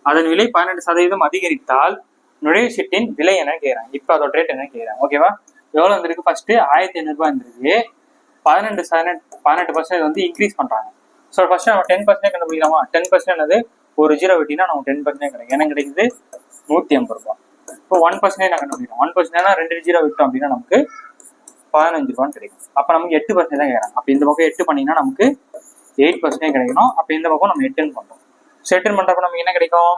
அதன் விலை 12% அதிகரித்தால் நுழைவுச் சீட்டின் விலை என்ன கேட்கறாங்க. இப்ப அதோட ரேட் என்ன கேட்கறாங்க. ஓகேவா? எவ்வளவு வந்திருக்கு? ஃபர்ஸ்ட் 1500 ரூபாய் இருந்திருக்கு. 18% வந்து இன்க்ரீஸ் பண்றாங்க. ஸோ ஃபர்ஸ்ட் நம்ம 10% கண்டுபிடிக்கலாமா? 10% என்னது? ஒரு 0 வெட்டினா நமக்கு 10% கிடைக்கும். என்ன கிடைக்குது? 150 ரூபாய். இப்போ 1% நான் கண்டுபிடிக்கிறோம். 1% 2 0 விட்டோம் அப்படின்னா நமக்கு 15 ரூபான்னு கிடைக்கும். அப்ப நமக்கு 8% தான் கேட்கறாங்க. அப்ப இந்த பக்கம் 8 பண்ணீங்கன்னா நமக்கு 8% கிடைக்கணும். அப்ப இந்த பக்கம் நம்ம 8 பண்றோம். ஸோ 8 பண்றப்ப நமக்கு என்ன கிடைக்கும்?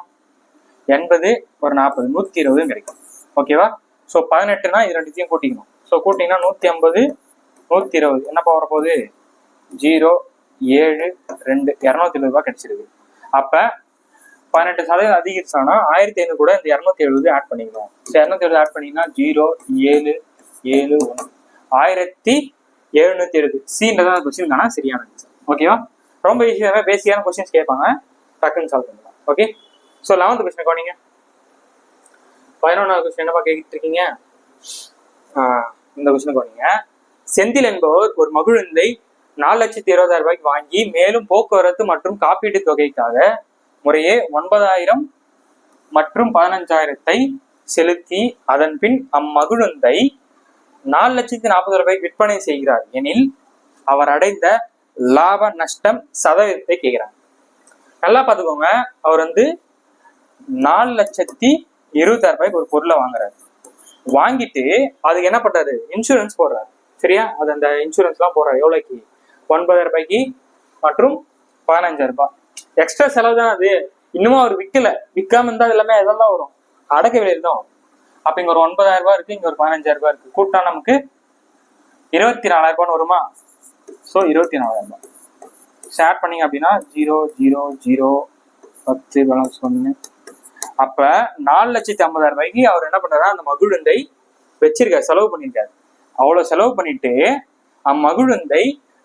80 ஒரு 40 120 கிடைக்கும். ஓகேவா? ஸோ 18னா இது ரெண்டுத்தையும் கூட்டிக்கணும். ஸோ கூட்டிங்கன்னா 150 120 என்னப்பா வரப்போகுது? 0 7 2 270 ரூபாய் கிடைச்சிருக்கு. அப்ப 18% அதிகரிச்சானா 1500 கூட இந்த 270 ஆட் பண்ணிக்கணும். 270 ஆட் பண்ணீங்கன்னா 0 7 7 1 1770. சீன்றதான் கொஸ்டினுக்கான சரியான ஆன்சர். ஓகேவா? ரொம்ப ஈஸியாக பேசிக்கான கொஸ்டின்ஸ் கேட்பாங்க, டக்குன்னு சால்வ் பண்ணலாம். ஓகே, ஸோ 11th கொஸ்டின் கவனிங்க. 11வது கொஸ்டின் என்னப்பா கேட்டுட்டு இருக்கீங்க? இந்த கொஸ்டின் கவனிங்க. செந்தில் என்பவர் ஒரு மகிழுந்தை 4,20,000 ரூபாய்க்கு வாங்கி மேலும் போக்குவரத்து மற்றும் காப்பீட்டு தொகைக்காக முறையே 9,000 மற்றும் 15,000 செலுத்தி அதன் பின் அம்மகிழுந்தை 4,40,000 ரூபாய்க்கு விற்பனை செய்கிறார் எனில் அவர் அடைந்த லாப நஷ்டம் சதவீதத்தை கேட்கிறாங்க. நல்லா பார்த்துக்கோங்க. அவர் வந்து 4,20,000 ரூபாய்க்கு ஒரு பொருளை வாங்குறாரு. வாங்கிட்டு அதுக்கு என்ன பண்றாரு? இன்சூரன்ஸ் போடுறாரு. சரியா? அது அந்த இன்சூரன்ஸ் எல்லாம் போடுறாரு. எவ்வளோக்கு? 9,000 ரூபாய்க்கு மற்றும் 15,000 ரூபாய். எக்ஸ்ட்ரா செலவு தான் அது. இன்னமும் அவர் விற்காம இருந்தா எல்லாமே இதெல்லாம் வரும், அடக்க விலையில் தான் வரும். அப்ப இங்க ஒரு 9,000 ரூபாய் இருக்கு, இங்க ஒரு 15,000 ரூபாய் இருக்கு. கூட்டா நமக்கு 24,000 ரூபான்னு வருமா? ஸோ 24,000 ரூபாய் ஷேர் பண்ணீங்க அப்படின்னா 0 0 0 10 பேலன்ஸ் 1. அப்ப 4,50,000 ரூபாய்க்கு அவர் என்ன பண்றாரு? அந்த மகிழுந்தை வச்சிருக்காரு, செலவு பண்ணிருக்காரு. அவ்வளவு செலவு பண்ணிட்டு அம்மகிழுந்தை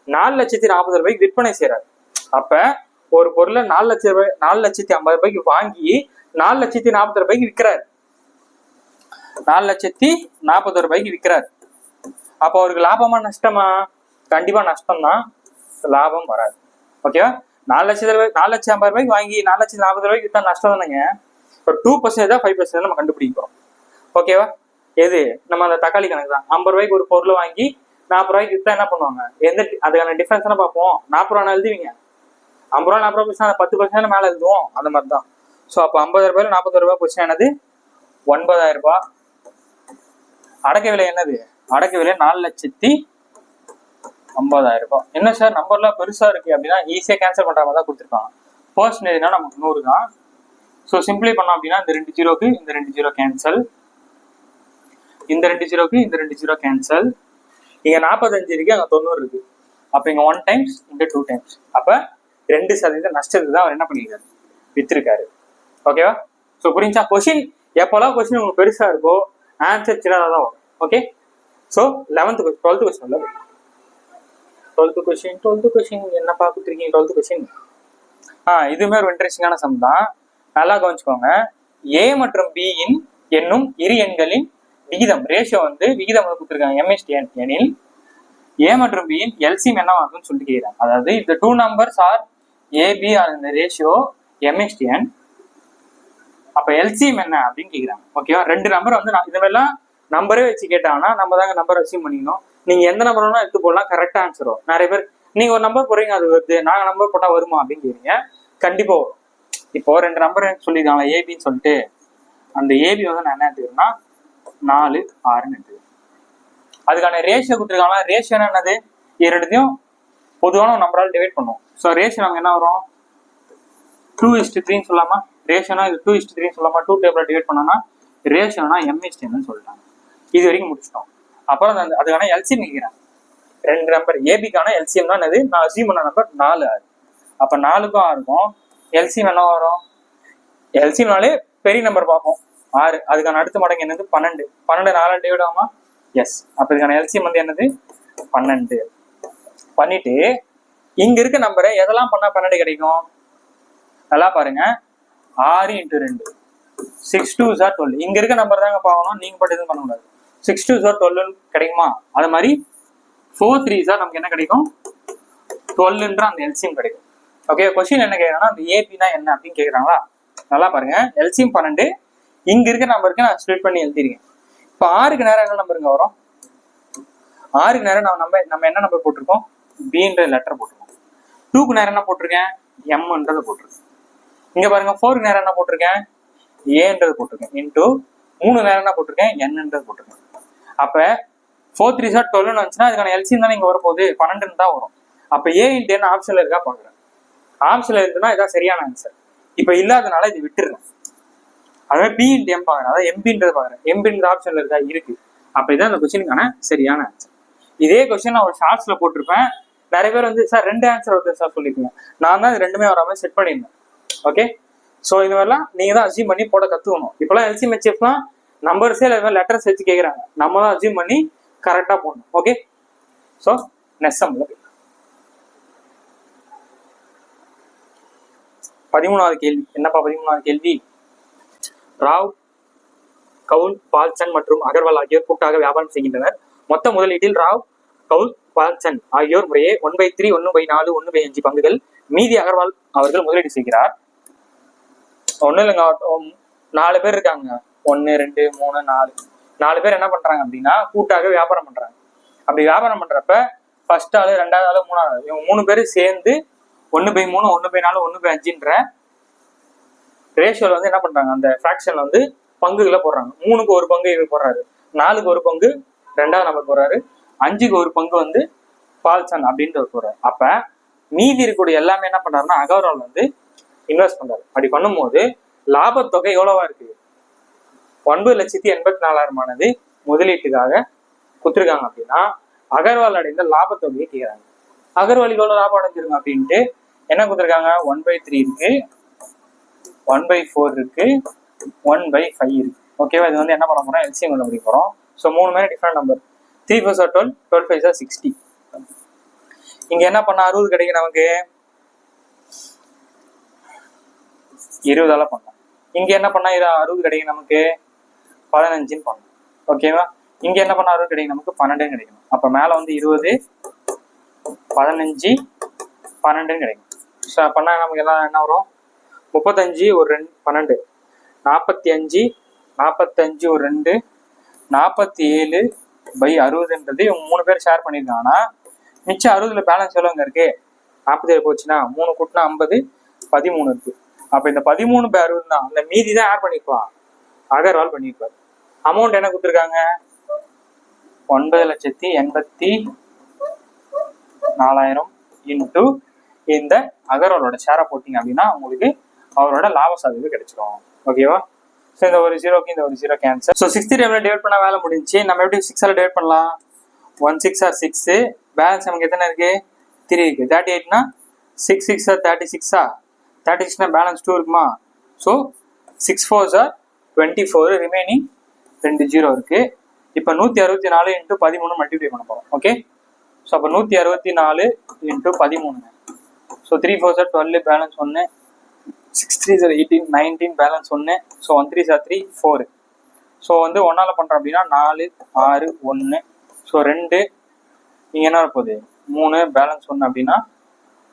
4,40,000 ரூபாய்க்கு விற்பனை செய்யறாரு. அப்ப ஒரு பொருளை 4,50,000 ரூபாய்க்கு வாங்கி 4,40,000 ரூபாய்க்கு விற்கிறாரு. 4,40,000 ரூபாய்க்கு விற்கிறாரு. அப்ப அவருக்கு லாபமா நஷ்டமா? கண்டிப்பா நஷ்டம் தான், லாபம் வராது. ஓகேவா? 4,50,000 ரூபாய்க்கு வாங்கி 4,40,000 ரூபாய்க்கு வித்தா நஷ்டம் தானேங்க. இப்போ 2% 5% நம்ம கண்டுபிடிக்கிறோம். ஓகேவா? எது? நம்ம அந்த தக்காளி கணக்கு தான். 50 ரூபாய்க்கு ஒரு பொருளை வாங்கி 40 ரூபாய்க்கு வித்தா என்ன பண்ணுவாங்க? அதுக்கான டிஃபரன்ஸ் பார்ப்போம். 40 ரூபா எழுதுவீங்க. 50 ரூபா 40 ரூபா 10% மேல எழுதுவோம். அந்த மாதிரி தான். ஸோ அப்போ 50,000 41 போச்சுன்னா என்னது 9,000. அடக்க விலை என்னது? அடக்க விலை 4,50,000. என்ன சார் நம்பர்லாம் பெருசா இருக்கு அப்படின்னா ஈஸியா கேன்சல் பண்ற மாதிரி தான் கொடுத்துருக்காங்க. பர்சன்டேஜ்னா நமக்கு 100 தான். ஸோ சிம்பிளை பண்ணோம் அப்படின்னா இந்த 2 ஜீரோக்கு இந்த 2 ஜீரோ கேன்சல், இந்த 2 ஜீரோக்கு இந்த 2 ஜீரோ கேன்சல். இங்க 45 இருக்கு, அங்க 90 இருக்கு. அப்ப இங்க 1 டைம்ஸ் இங்க 2 டைம்ஸ். அப்ப 2% நஷ்டத்துக்கு தான் அவர் என்ன பண்ணிருக்காரு, வித்திருக்காரு. ஓகேவா? ஸோ புரிஞ்சா? கொஸ்டின் எப்போல்லாம் கொஸ்டின் உங்களுக்கு பெருசா இருக்கோ ஆன்சர் சின்னதாக தான் வரும். ஓகே. ஸோ 12th கொஸ்டின் என்ன பார்த்துருக்கீங்க? 12th கொஸ்டின் இதுவுமே ஒரு இன்ட்ரெஸ்டிங்கான சம் தான். நல்லா கவனிச்சுக்கோங்க. ஏ மற்றும் பி என்னும் இரு எண்களின் விகிதம் ரேஷியோ விகிதம் கொடுத்துருக்காங்க MSTN எனில் ஏ மற்றும் பி எல்சிஎம் என்னவாகும்னு சொல்லிட்டு கேட்கிறாங்க. அதாவது இந்த 2 numbers ஆர் ஏபி ஆர் இந்த ரேஷியோ MSTN. அப்ப எல்சிஎம் என்ன அப்படின்னு கேட்கிறாங்க. ஓகேவா? 2 நம்பர் இது மாதிரிலாம் நம்பரே வச்சு கேட்டாங்கன்னா நம்ம தாங்க நம்பர் அசீவ் பண்ணிக்கணும். நீங்க எந்த நம்பர் வேணா எடுத்து போடலாம், கரெக்டா ஆன்சர் வரும். நிறைய பேர் நீங்க ஒரு நம்பர் போடுறீங்க, அது வருது, நாங்க நம்பர் போட்டா வருமா அப்படின்னு கேட்குறீங்க. கண்டிப்பா வரும். இப்போ 2 நம்பர் சொல்லியிருக்காங்க ஏபின்னு சொல்லிட்டு, அந்த ஏபி நான் என்ன எடுத்துக்கிறேன்னா 4 6ன்னு எடுத்துக்கிறேன். அதுக்கான ரேஷியோ கொடுத்துருக்காங்க. ரேஷியோனா என்னது? இது ரெண்டுத்தையும் பொதுவான ஒரு நம்பரால் டிவைட் பண்ணுவோம். ஸோ ரேஷியோ நமக்கு என்ன வரும்? 2:3 சொல்லாமா? ரேஷியோனா இது 2:3 சொல்லாமா? 2 டேபிள் டிவைட் பண்ணோம்னா ரேஷியோனா MSTN சொல்லிட்டாங்க. இது வரைக்கும் முடிச்சிட்டோம். அப்புறம் அதுக்கான எல்சிஎம் கேட்கிறேன். 2 நம்பர் ஏபிக்கான எல்சிஎம் தான் என்னது? நான் அசீவ் பண்ண நம்பர் 4 6. அப்ப 4க்கும் 6க்கும் எல்சிஎம் என்ன வரும்? எல்சிஎம்னாலே பெரிய நம்பர் பார்ப்போம் 6. அதுக்கான அடுத்த மடங்கு என்னது? 12. 12 4 டிவைட் ஆகுமா? எஸ். அப்ப இதுக்கான எல்சிஎம் என்னது? 12. பண்ணிட்டு இங்க இருக்க நம்பரை எதெல்லாம் பண்ணா 12 கிடைக்கும்? நல்லா பாருங்க. 6 × 2 6 2s are 12. இங்க இருக்க நம்பர் தாங்க பார்க்கணும், நீங்க மட்டும் எதுவும் பண்ண கூடாது. 6 2s are 12 கிடைக்குமா? அது மாதிரி 4 3s are நமக்கு என்ன கிடைக்கும்? 12ன்ற அந்த எல்சிஎம் கிடைக்கும். ஓகே. கொஸ்டின் என்ன கேட்கறாங்கன்னா அந்த ஏபினா என்ன அப்படின்னு கேட்கறாங்களா? நல்லா பாருங்க. எல்சிஎம் 12. இங்க இருக்க நம்பருக்கு நான் ஸ்ப்ளிட் பண்ணி எழுதிருக்கேன். இப்போ 6க்கு நேரம் என்ன நம்பருங்க வரும்? 6க்கு நேரம் நம்ம என்ன நம்பர் போட்டிருக்கோம்? பின்ற லெட்டர் போட்டிருக்கோம். 2க்கு நேரம் என்ன போட்டிருக்கேன்? எம்ன்றதை போட்டிருக்கேன். இங்க பாருங்க 4க்கு நேரம் என்ன போட்டிருக்கேன்? ஏன்றது போட்டிருக்கேன். இன்டூ 3 நேரம் என்ன போட்டிருக்கேன்? என்னன்றது போட்டிருக்கேன். அப்ப 4 3s are 12 வந்துச்சுன்னா அதுக்கான எல்சிஎம் தான் இங்க வரப்போகுது, 12 தான் வரும். அப்ப ஏ × n ஆப்ஷன்ல இருக்கா பாக்குறேன். ஆப்ஷன்ல இருக்குன்னா இதான் சரியான ஆன்சர். இப்ப இல்லாதனால இது விட்டுறேன். அதாவது பி × m பாக்குறேன், அதாவது எம்பின்றது பாக்குறேன். எம்பின்ற ஆப்ஷன்ல இருக்கா? இருக்கு. அப்ப இதான் இந்த கொஸ்டினுக்கான சரியான ஆன்சர். இதே கொஸ்டின் நான் ஒரு ஷார்ட்ஸ்ல போட்டிருப்பேன். நிறைய பேர் சார் 2 ஆன்சர் வருது சார் சொல்லிருக்கீங்க. நான் தான் இது 2மே வர மாதிரி செட் பண்ணியிருந்தேன். ஓகே. ஸோ இது மாதிரிலாம் நீங்க தான் அசீவ் பண்ணி போட கத்துக்கணும். இப்பெல்லாம் எல்சிஎம் ஹெச்எஃப்லாம் நம்பர்ஸே இல்லை, லெட்டர்ஸ் வச்சு கேட்குறாங்க. நம்ம தான் அசீவ் பண்ணி கரெக்டா போடணும். ஓகே. ஸோ நெக்ஸ்ட் சம்ல 13வது கேள்வி. என்னப்பா 13வது கேள்வி? ராவ், கவுல், பால்சன் மற்றும் அகர்வால் ஆகியோர் கூட்டாக வியாபாரம் செய்கின்றனர். மொத்த முதலீட்டில் ராவ், கவுல், பால்சன் ஆகியோர் முறையே 1/3, 1/4, 1/5 பங்குகள் மீதி அகர்வால் அவர்கள் முதலீடு செய்கிறார். ஒன்றும் இல்லைங்க, 4 பேர் இருக்காங்க. 1 2 3 4 பேர் என்ன பண்றாங்க அப்படின்னா கூட்டாக வியாபாரம் பண்றாங்க. அப்படி வியாபாரம் பண்றப்ப ஃபர்ஸ்ட் ஆளு, 2வது ஆளு, 3வது ஆளு, இவங்க 3 பேரும் சேர்ந்து 1/3, 1/4, 1/5ன்ற ரேஷியோல என்ன பண்றாங்க? அந்த ஃபிராக்ஷன்ல பங்குகளை போடுறாங்க. 3க்கு 1 பங்கு இவர் போடுறாரு, 4க்கு 1 பங்கு 2வது நம்பர் போடுறாரு, 5க்கு 1 பங்கு பால்சன் அப்படின்றவர் போடுறாரு. அப்ப மீதி இருக்கக்கூடிய எல்லாமே என்ன பண்றாருன்னா அகர்வால் இன்வெஸ்ட் பண்றாரு. அப்படி பண்ணும்போது லாபத்தொகை எவ்வளவா இருக்கு? 9,84,000 முதலீட்டுக்காக கொடுத்துருக்காங்க. அப்படின்னா அகர்வால் அடைந்த லாபத்தொகையை கேட்கிறாங்க. அகர்வாலுக்கு எவ்வளவு லாபம் அடைஞ்சிருங்க அப்படின்ட்டு என்ன கொடுத்துருக்காங்க? 1/3 இருக்கு, 1/4 இருக்கு, 1/5 இருக்கு. ஓகேவா? இது என்ன பண்ண போறோம்? எல்சிஎம் கண்டுபிடிக்க போறோம். ஸோ 3 மேலே different number. 3 4s are 12, 12 5s are 60. இங்க என்ன பண்ண 60 கிடைக்கும் நமக்கு? 20ஆல பண்ணலாம். இங்க என்ன பண்ணா 60 கிடைக்கும் நமக்கு? 15ன்னு பண்ணலாம். ஓகேவா? இங்க என்ன பண்ணா 60 கிடைக்கும் நமக்கு? 12 கிடைக்கும். அப்ப மேல 20 15 12 கிடைக்கும். ஸோ பண்ணா நமக்கு எல்லாம் என்ன வரும்? 35 ஒரு 2 12 45 45 ஒரு 2 47/60ன்றது இவங்க 3 பேர் ஷேர் பண்ணியிருக்காங்கன்னா மிச்சம் 60ல பேலன்ஸ் எவ்வளோங்க இருக்கு? 47 போச்சுன்னா 3 கூட்டினா 50 13 இருக்கு. அப்ப இந்த 13/60 தான். அந்த மீதி தான் யார் பண்ணிருப்பா? அகர்வால் பண்ணிருப்பாரு. அமௌண்ட் என்ன கொடுத்துருக்காங்க? 9,84,000 இன்டு இந்த அகர்வாலோட ஷேரை போட்டீங்க அப்படின்னா உங்களுக்கு அவரோட லாப சதவீதம் கிடைச்சிடும். ஓகேவா? ஸோ இந்த ஒரு ஜீரோக்கு இந்த ஒரு zero cancel. So 60 table divide பண்ண வேலை முடிஞ்சு. நம்ம எப்படி 6ஆல் டிவைட் பண்ணலாம்? 1 6 ஆர் 6. பேலன்ஸ் நமக்கு எத்தனை இருக்கு? 3 இருக்கு. 38னா 6 6 ஆர் 36ஆ? 36னா பேலன்ஸ் 2 இருக்குமா? So 6 4s R 24. Remaining 2 zero இருக்கு. இப்போ 164 இன்ட்டு 13 மல்டிப்ளை பண்ண போறோம். ஓகே. ஸோ அப்போ 164 into 13. So 3 4s are 12, balance 1. 6 3s are 18, 19, balance 1. So 1 3s are 3, 4. So வந்து 1ஆல் பண்ணுறோம் அப்படின்னா 4 6 1. ஸோ 2 இங்கே என்ன வரப்போகுது? 3, பேலன்ஸ் 1 அப்படின்னா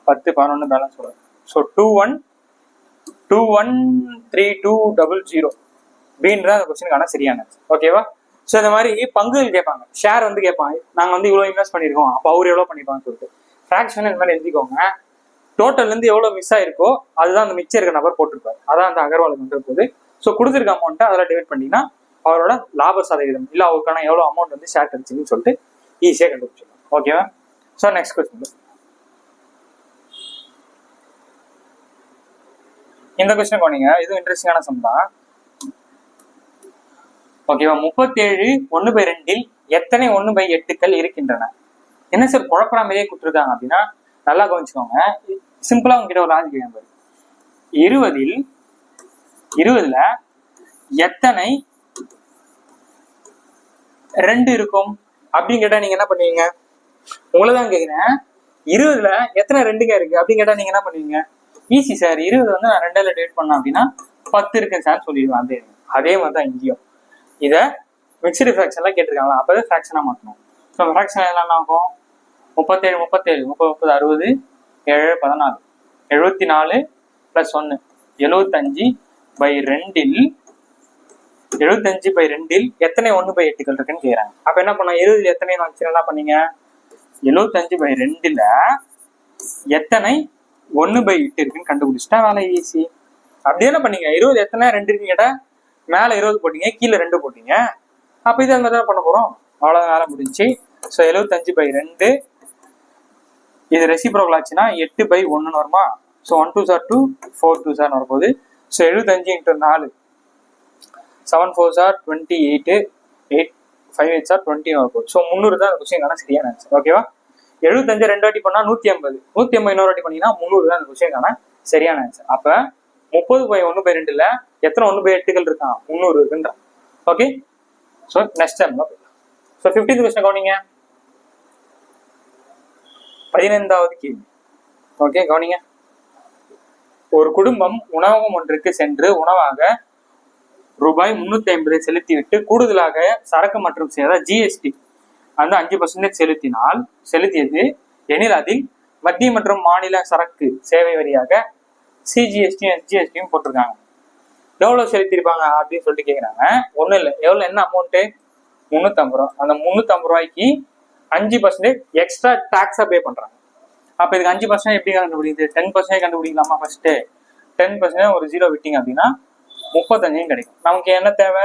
10 11, பேலன்ஸ் 1. ஸோ 213200 அப்படின்ற அந்த கொஸ்டினுக்கான சரியான. ஓகேவா? ஸோ இந்த மாதிரி பங்குகள் கேட்பாங்க, ஷேர் வந்து கேட்பாங்க. நாங்கள் வந்து இவ்வளோ இன்வெஸ்ட் பண்ணியிருக்கோம், அப்போ அவர் எவ்வளோ பண்ணிருப்பாங்கன்னு சொல்லிட்டு ஃப்ராக்ஷன் இந்த மாதிரி எழுதிக்கோங்க. டோட்டல்லேருந்து எவ்வளோ மிஸ் ஆயிருக்கோ அதுதான் அந்த மிச்சம் இருக்க நபர் போட்டிருப்பாரு. அதான் அந்த அகர்வாலுக்கு வந்து போகுது. ஸோ கொடுத்துருக்க அமௌண்ட்டை அதில் டிவைட் பண்ணிங்கன்னா அவரோட லாப சதவீதம் இல்லை அவருக்கான எவ்வளோ அமௌண்ட் வந்து ஷேர் கிடைச்சின்னு சொல்லிட்டு ஈஸியாக கண்டுபிடிச்சிடலாம். ஓகேவா? So next question. இந்த கொஸ்டின் போனீங்க, இது இன்ட்ரெஸ்டிங்கான சம் தான். ஓகேவா? 37 1/2 எத்தனை 1/8கள் இருக்கின்றன? என்ன சார் குழப்பற மாதிரியே கொடுத்துருக்காங்க அப்படின்னா நல்லா கவனிச்சுக்கோங்க. சிம்பிளா உங்ககிட்ட ஒரு லாஜிக் கேட்பாரு. 20ல எத்தனை 2 இருக்கும் அப்படின்னு கேட்டா நீங்க என்ன பண்ணுவீங்க? உங்களதான் கேக்குறேன். 20ல எத்தனை 2ங்க இருக்கு அப்படின்னு கேட்டா நீங்க என்ன பண்ணுவீங்க? ஈஸி சார், 20 வந்து நான் 2ஆல டிவைட் பண்ணேன் அப்படின்னா 10 இருக்கு சார் சொல்லிடுவேன். அதே மாதிரி தான் இங்கேயும். இதை மிக்சடு ஃப்ராக்ஷன்லாம் கேட்டிருக்காங்களா, அப்போதான் ஃப்ராக்ஷனாக மாற்றணும். ஸோ ஃப்ராக்ஷன் எல்லாம் ஆகும்? 37 37 30 30 60 7 14 74 + 1 75/2 75/2 எத்தனை 1/8கள் இருக்குன்னு கேட்குறாங்க. அப்போ என்ன பண்ணோம்? 20 எத்தனை வந்துச்சு? என்ன பண்ணீங்க? 75/2ல எத்தனை 1/8 இருக்குன்னு கண்டுபிடிச்சிட்டா வேலை ஈஸி. அப்படி என்ன பண்ணீங்க? 20 எத்தனை 2 இருக்குன்னு கேட்டா மேலே 20 போட்டீங்க, கீழே 2 போட்டீங்க. அப்போ இது அந்த மாதிரி தான் பண்ண போகிறோம். அவ்வளோதான், வேலை முடிஞ்சு. ஸோ 75/2 இது ரெசிப்ரோக்கல் ஆச்சுன்னா 8/1 வருமா? So 1 2s are 2, 4 2s are வரப்போகுது. So 75 × 4 7 4s are 28, 8 5 8s are 20 வரப்போகுது. ஸோ 300 தான் அந்த கொஸ்டினுக்கான சரியான ஆன்சர். ஓகேவா? 75 2 வாட்டி பண்ணால் 180, 180 இன்னொரு வாட்டி பண்ணீங்கன்னா 300 தான் அந்த கொஸ்டினுக்கான சரியான ஆன்சர். அப்போ 30/1/2ல எத்தனை 1/8கள் இருக்கான்? 300 இருக்குன்றான். ஓகே. ஸோ நெக்ஸ்ட் டைம் போயிடலாம். ஸோ 15th கொஸ்டின் கவனிங்க. 15வது கேள்வி. ஓகே, கவனிங்க. ஒரு குடும்பம் உணவகம் ஒன்றுக்கு சென்று உணவாக ரூபாய் 350 செலுத்திவிட்டு கூடுதலாக சரக்கு மற்றும் சேவை ஜிஎஸ்டி அந்த 5% செலுத்தியது எனில் அதில் மத்திய மற்றும் மாநில சரக்கு சேவை வரியாக சிஜிஎஸ்டியும் எஸ்ஜிஎஸ்டியும் போட்டிருக்காங்க. எவ்வளவு செலுத்திருப்பாங்க அப்படின்னு சொல்லிட்டு கேட்குறாங்க. ஒன்றும் இல்லை, எவ்வளோ என்ன அமௌண்ட்டு? 350 ரூபா. அந்த 350 ரூபாய்க்கு 5% எக்ஸ்ட்ரா டாக்ஸா பே பண்றாங்க. அப்ப இதுக்கு 5% எப்படி கண்டுபிடிக்குது? 10% கண்டுபிடிக்கலாமா? ஃபர்ஸ்ட் 10% ஒரு 0 விட்டீங்க அப்படின்னா 35 கிடைக்கும். நமக்கு என்ன தேவை?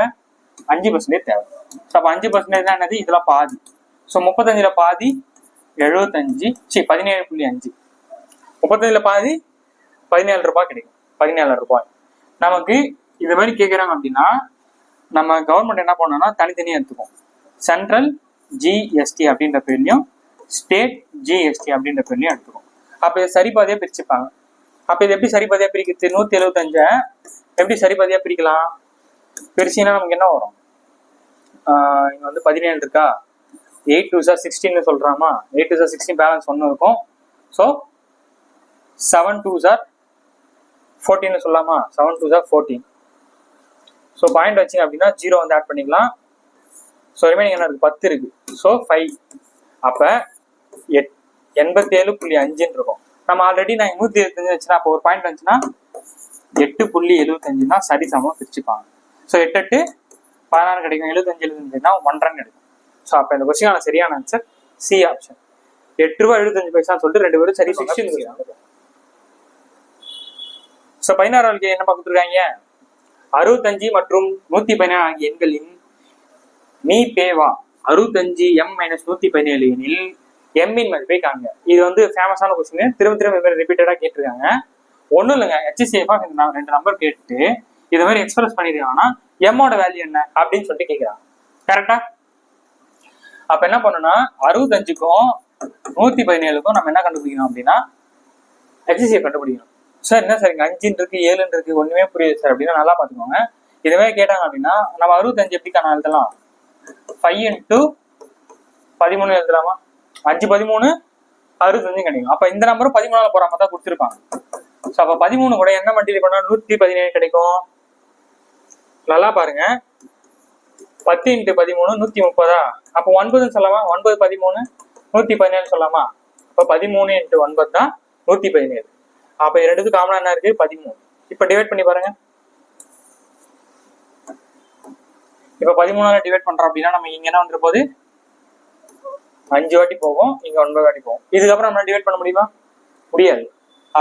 5% தேவை. ஸோ அப்போ 5% தான் என்னது? இதுல பாதி. ஸோ 35ல பாதி 17.5 35ல பாதி 17 ரூபாய் கிடைக்கும். 17 ரூபாய். நமக்கு இது மாதிரி கேட்குறாங்க அப்படின்னா நம்ம கவர்மெண்ட் என்ன பண்ணோம்னா தனித்தனியாக எடுத்துக்கும். சென்ட்ரல் ஜிஎஸ்டி அப்படின்ற பேர்லையும் ஸ்டேட் ஜிஎஸ்டி அப்படின்ற பேர்லையும் எடுத்துக்கும். அப்போ இதை சரிபாதியாக பிரிச்சுப்பாங்க. அப்போ இது எப்படி சரிபாதியாக பிரிக்கிறது? 175 எப்படி சரிபாதியாக பிரிக்கலாம்? பிரிச்சிங்கன்னா நமக்கு என்ன வரும்? இங்கே வந்து 17 இருக்கா? 8 2s are 16 சொல்றாமா? 8 2s are 16, balance 1 இருக்கும். ஸோ 7 2s are 14 சொல்லலாமா? 7 2s are 14. ஸோ பாயிண்ட் வச்சிங்க அப்படின்னா 0 வந்து ஆட் பண்ணிக்கலாம். ஸோ ரிமைனிங் என்ன இருக்கு? 10 இருக்கு. ஸோ 5. அப்போ 87.5 இருக்கும். நம்ம ஆல்ரெடி நான் 175 வச்சுன்னா அப்போ ஒரு பாயிண்ட் வந்துச்சுன்னா 8.75 தான் சரி சமமாக பிரிச்சுப்பாங்க. ஸோ 8 8 16 கிடைக்கும். 75 75 1 கிடைக்கும். ஸோ அப்போ இந்த கொஸ்டினான சரியான ஆன்சர் சி ஆப்ஷன். 8 ரூபாய் 75 பைசான்னு சொல்லிட்டு 2 பேரும் சரி 16. ஸோ 16 என்ன பார்த்துருக்காங்க, 65 மற்றும் 117 ஆகிய எண்களின் மீ பேவா 65 m - 117 எனில் எம்மின் மதிப்பை காண்க. இது வந்து ஃபேமஸான கொஸ்டின், திரும்ப திரும்ப ரிப்பீட்டடா கேட்டிருக்காங்க. ஒன்றும் இல்லைங்க, HCF இந்த 2 நம்பர் கேட்டு இது மாதிரி எக்ஸ்பிரஸ் பண்ணிருக்காங்கன்னா எம்மோட வேல்யூ என்ன அப்படின்னு சொல்லிட்டு கேட்குறாங்க. கரெக்டா? அப்ப என்ன பண்ணணும்னா 65க்கும் 117க்கும் நம்ம என்ன கண்டுபிடிக்கணும் அப்படின்னா HCF கண்டுபிடிக்கணும். சார் என்ன சார் இங்க 5 இருக்கு 7 இருக்கு ஒண்ணுமே புரியுது சார் அப்படின்னா நல்லா பாத்துக்கோங்க. இதுவே கேட்டாங்க அப்படின்னா நம்ம 65 எப்படி காண எழுதலாம், 5 × 13 எழுதலாமா, 5 13 65 கிடைக்கும். அப்ப இந்த நம்பரும் 13 போற மாதிரி தான் கொடுத்துருப்பாங்க. ஸோ அப்ப 13 கூட என்ன மல்டிப்ளை பண்ணா 117 கிடைக்கும். நல்லா பாருங்க, 10 × 13 130. அப்போ 9 சொல்லலாமா, 9 13 117 சொல்லலாமா. அப்ப 13 × 9 தான் 117. அப்ப ரெண்டுத்துக்கு காமனா என்ன இருக்கு, 13. இப்ப டிவைட் பண்ணி பாருங்க. இப்ப 13 டிவைட் பண்றோம் அப்படின்னா நம்ம இங்க என்ன வந்துற போது 5 வாட்டி போகும், இங்க 9 வாட்டி போகும். இதுக்கப்புறம் நம்ம டிவைட் பண்ண முடியுமா, முடியாது.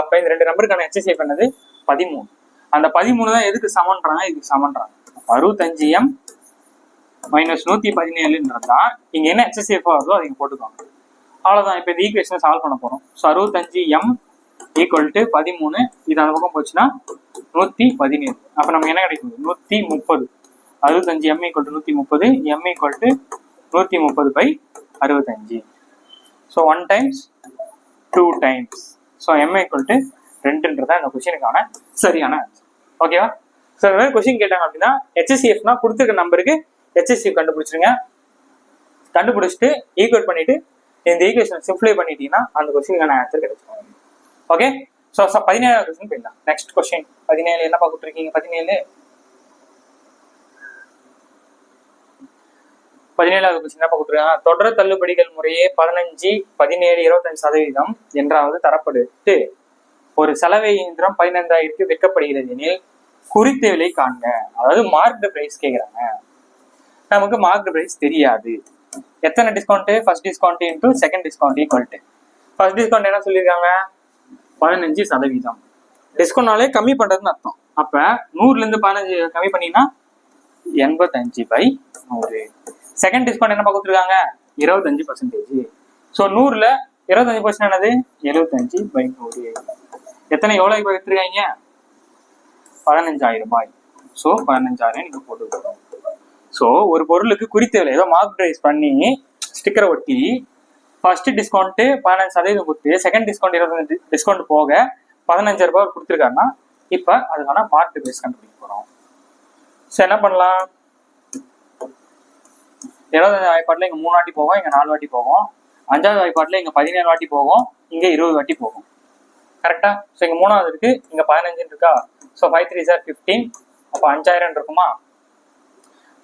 அப்ப இந்த 2 நம்பருக்கான HCF பண்ணது 13. அந்த 13 தான் எதுக்கு சமன்றாங்க, இதுக்கு சமன்றாங்க. 65m - 117 இங்க என்ன HCF வருதோ அதை போட்டுக்கோங்க. அவ்வளவுதான். இப்ப இந்த ஈக்குவேஷனை சால்வ் பண்ண போறோம். ஸோ 65m = 13, இது அந்த பக்கம் போச்சுன்னா 117. அப்ப நமக்கு என்ன கிடைக்கும், 130. 65m = 130, m = 130/65. So 1 times 2 times. So m = 2ன்றதா இந்த கொஸ்டினுக்கான சரியான ஆன்சர். ஓகேவா? ஸோ இந்த மாதிரி கொஸ்டின் கேட்டாங்க அப்படின்னா HCFனா கொடுத்துருக்க நம்பருக்கு HCF கண்டுபிடிச்சிருங்க. கண்டுபிடிச்சிட்டு ஈக்குவேட் பண்ணிட்டு இந்த ஈக்குவேஷன் சிம்ப்ளை பண்ணிட்டீங்கன்னா அந்த கொஸ்டினுக்கான ஆன்சர் கிடைச்சிடும். ஓகே, ஸோ 17வது கொஸ்டின் போயிடலாம். நெக்ஸ்ட் கொஸ்டின் 17 என்ன பார்த்துட்டு இருக்கீங்க, 17வது கொஸ்டின் என்ன பார்த்துருக்காங்க, தொடர் தள்ளுபடிகள் முறையே 15, 17, 25% என்றாவது தரப்பட்டு ஒரு சலவை இயந்திரம் 15,000 விற்கப்படுகிறது எனில் குறித்த விலை காண்க. அதாவது மார்க்டு பிரைஸ் கேட்குறாங்க. நமக்கு மார்க்டு பிரைஸ் தெரியாது. எத்தனை discount, first discount into second discount equal to first discount என்ன சொல்லியிருக்காங்க, 15%. டிஸ்கவுண்ட்னாலே கம்மி பண்றதுன்னு அர்த்தம். அப்ப 100ல 15 கம்மி பண்ணீங்கன்னா 85/100. செகண்ட் டிஸ்கவுண்ட் என்ன கொடுத்துருக்காங்க, 25%. ஸோ 100ல 25% என்னது, 75/100. எத்தனை எவ்வளவு வித்துருக்காங்க, 15,000 ரூபாய். ஸோ 15,000 நீங்க போட்டுக்கணும். ஸோ ஒரு பொருளுக்கு குறித்த விலை ஏதோ மார்க் பிரைஸ் பண்ணி ஸ்டிக்கரை ஒட்டி ஃபர்ஸ்ட் டிஸ்கவுண்ட் 15% கொடுத்து செகண்ட் டிஸ்கவுண்ட் 25 டிஸ்கவுண்ட் போக 15,000 ரூபாய் கொடுத்துருக்காருன்னா இப்ப அதுக்கான மார்க் பிரைஸ் கண்டுபிடிக்க போறோம். ஸோ என்ன பண்ணலாம், 25 வாய்ப்பாட்டில் இங்க 3 வாட்டி போகும், இங்க 4 வாட்டி போகும். 5வது வாய்ப்பாட்டில் இங்க 17 வாட்டி போகும், இங்க 20 வாட்டி போகும். கரெக்டா? ஸோ இங்க 3வது இருக்கு, இங்க 15 இருக்கா. So 5 3 is 15. அப்போ 5,000 இருக்குமா.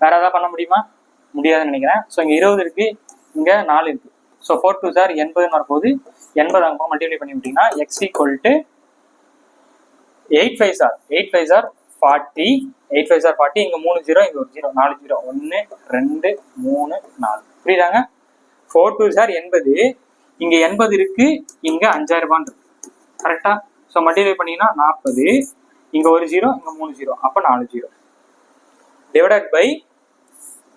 வேற ஏதாவது பண்ண முடியுமா, முடியாதுன்னு நினைக்கிறேன். ஸோ இங்க 20 இருக்கு, இங்க 4 இருக்கு. ஸோ 4 2 is 80 வரும்போது 80 அங்க மல்டிப்ளை பண்ணி விட்டீங்கன்னா x = 8 5 8 5 40. 8 5 40. இங்க 3 0, இங்க ஒரு 0, 4 0, 1 2 3 4. புரியுதாங்க? 4 2 is 80. இங்க 80 இருக்கு, இங்க 5,000 ரூபாய் இருக்கு. கரெக்டா? ஸோ மல்டிப்ளை பண்ணீங்கன்னா 40. இங்க ஒரு 0, இங்க 3 0, அப்ப 4 0 டிவைடட் பை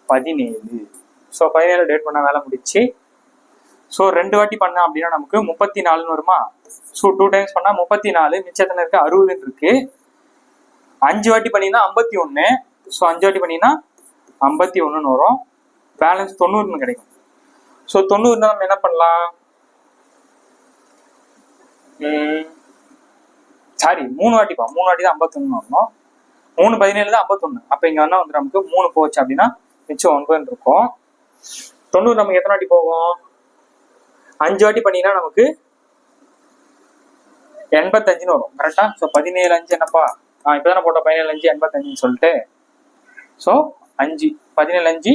17. ஸோ 17 டிவைட் பண்ண வேலை முடிச்சு. ஸோ 2 வாட்டி பண்ண அப்படின்னா நமக்கு 34 வருமா. ஸோ 2 டைம்ஸ் பண்ணா 34, மிச்சத்துல இருக்கு 60 இருக்கு. 5 வாட்டி பண்ணீங்கன்னா 51. ஸோ 5 வாட்டி பண்ணீங்கன்னா 51 வரும். பேலன்ஸ் 90 கிடைக்கும். ஸோ 90 நம்ம என்ன பண்ணலாம், சாரி 3 வாட்டி தான் 51 வரணும். 3 17 தான் 51. அப்ப இங்க வந்து நமக்கு 3 போச்சு அப்படின்னா மிச்சம் 9 இருக்கும். 90 நமக்கு எத்தனை வாட்டி போகும், 5 வாட்டி பண்ணீங்கன்னா நமக்கு 85 வரும். கரெக்டா? ஸோ 17 5 என்னப்பா, இப்பதானே போட்டோம் 17 5 85 சொல்லிட்டு. ஸோ 5 17 5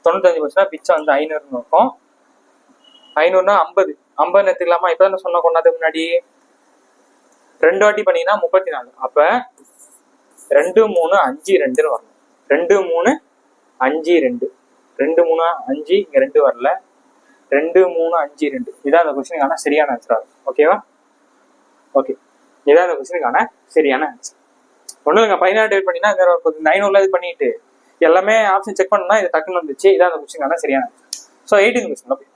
95 பிச்சை வந்து 500 இருக்கும். 500னா 50 50 எடுத்துக்கலாமா. இப்பதானே சொன்ன கொண்டாது முன்னாடி. 2 வாட்டி பண்ணீங்கன்னா 34. அப்ப 2 3 5 2 வரணும். 2 3 5 2 2 3 5 இங்க 2 வரல. 2 3 5 2 இதான் அந்த கொஸ்டினுக்கான சரியான ஆன்சரா இருக்கும். ஓகேவா? ஓகே, இதான் இந்த கொஸ்டினுக்கான சரியான ஆன்சர். ஒன்றும் இல்லைங்க, 16 டிவைட் பண்ணினா 900 இது பண்ணிட்டு எல்லாமே ஆப்ஷன் செக் பண்ணா இது டக்குன்னு வந்துச்சு. இதான் அந்த கொஸ்டினுக்கான சரியான ஆன்சர். ஸோ 18 கொஸ்டின் போய்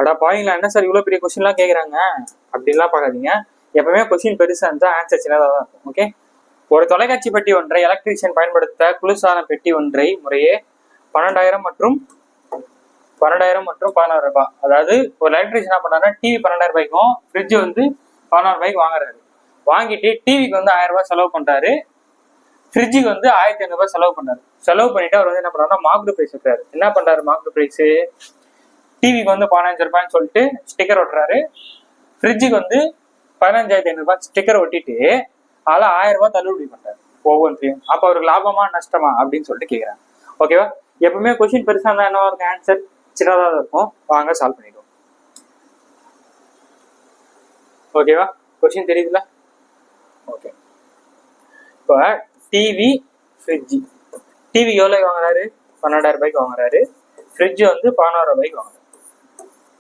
அடா பாயிங்களா, என்ன சார் இவ்வளவு பெரிய கொஸ்டின்லாம் கேட்குறாங்க அப்படின்லாம் பார்க்காதீங்க. எப்பவுமே கொஸ்டின் பெருசா இருந்தா ஆன்சர் சின்னதாக தான் இருக்கும். ஓகே, ஒரு தொலைக்காட்சி பெட்டி ஒன்றை எலக்ட்ரீஷியன் பயன்படுத்த குளிர்சாதன பெட்டி ஒன்றை முறையே 12,000 மற்றும் 16 ரூபாய். அதாவது ஒரு எலக்ட்ரீஷியன் என்ன பண்ணாருன்னா டிவி 12,000 ரூபாய்க்கும் ஃப்ரிட்ஜ் வந்து 16 ரூபாய்க்கு வாங்குறாரு. வாங்கிட்டு டிவிக்கு வந்து 1000 ரூபாய் செலவு பண்றாரு, ஃப்ரிட்ஜுக்கு வந்து 1500 ரூபாய் செலவு பண்ணாரு. செலவு பண்ணிட்டு அவர் வந்து என்ன பண்றாருன்னா மார்க்டு பிரைஸ் வைக்கிறாரு. என்ன பண்றாரு மார்க்டு பிரைஸ்? டிவிக்கு வந்து 15 ரூபாய்ன்னு சொல்லிட்டு ஸ்டிக்கர் ஒட்டுறாரு, ஃப்ரிட்ஜுக்கு வந்து 15,500 ரூபாய் ஸ்டிக்கர் ஒட்டிட்டு அதில் 1000 ரூபாய் தள்ளுபடி பண்றாரு ஒவ்வொன்றையும். அப்ப அவருக்கு லாபமா நஷ்டமா அப்படின்னு சொல்லிட்டு கேட்கிறாங்க. ஓகேவா? எப்பவுமே கொஸ்டின் பெருசா இருந்தா என்ன இருக்கும், ஆன்சர் சின்னதாக இருக்கும். வாங்க சால்வ் பண்ணிடுவோம். ஓகேவா? கொஸ்டின் தெரியுதுல? ஓகே, இப்போ டிவி ஃப்ரிட்ஜ். டிவி எவ்வளோக்கு வாங்குறாரு? 12,000 ரூபாய்க்கு வாங்குறாரு. ஃப்ரிட்ஜ் வந்து 16 ரூபாய்க்கு வாங்குறாரு.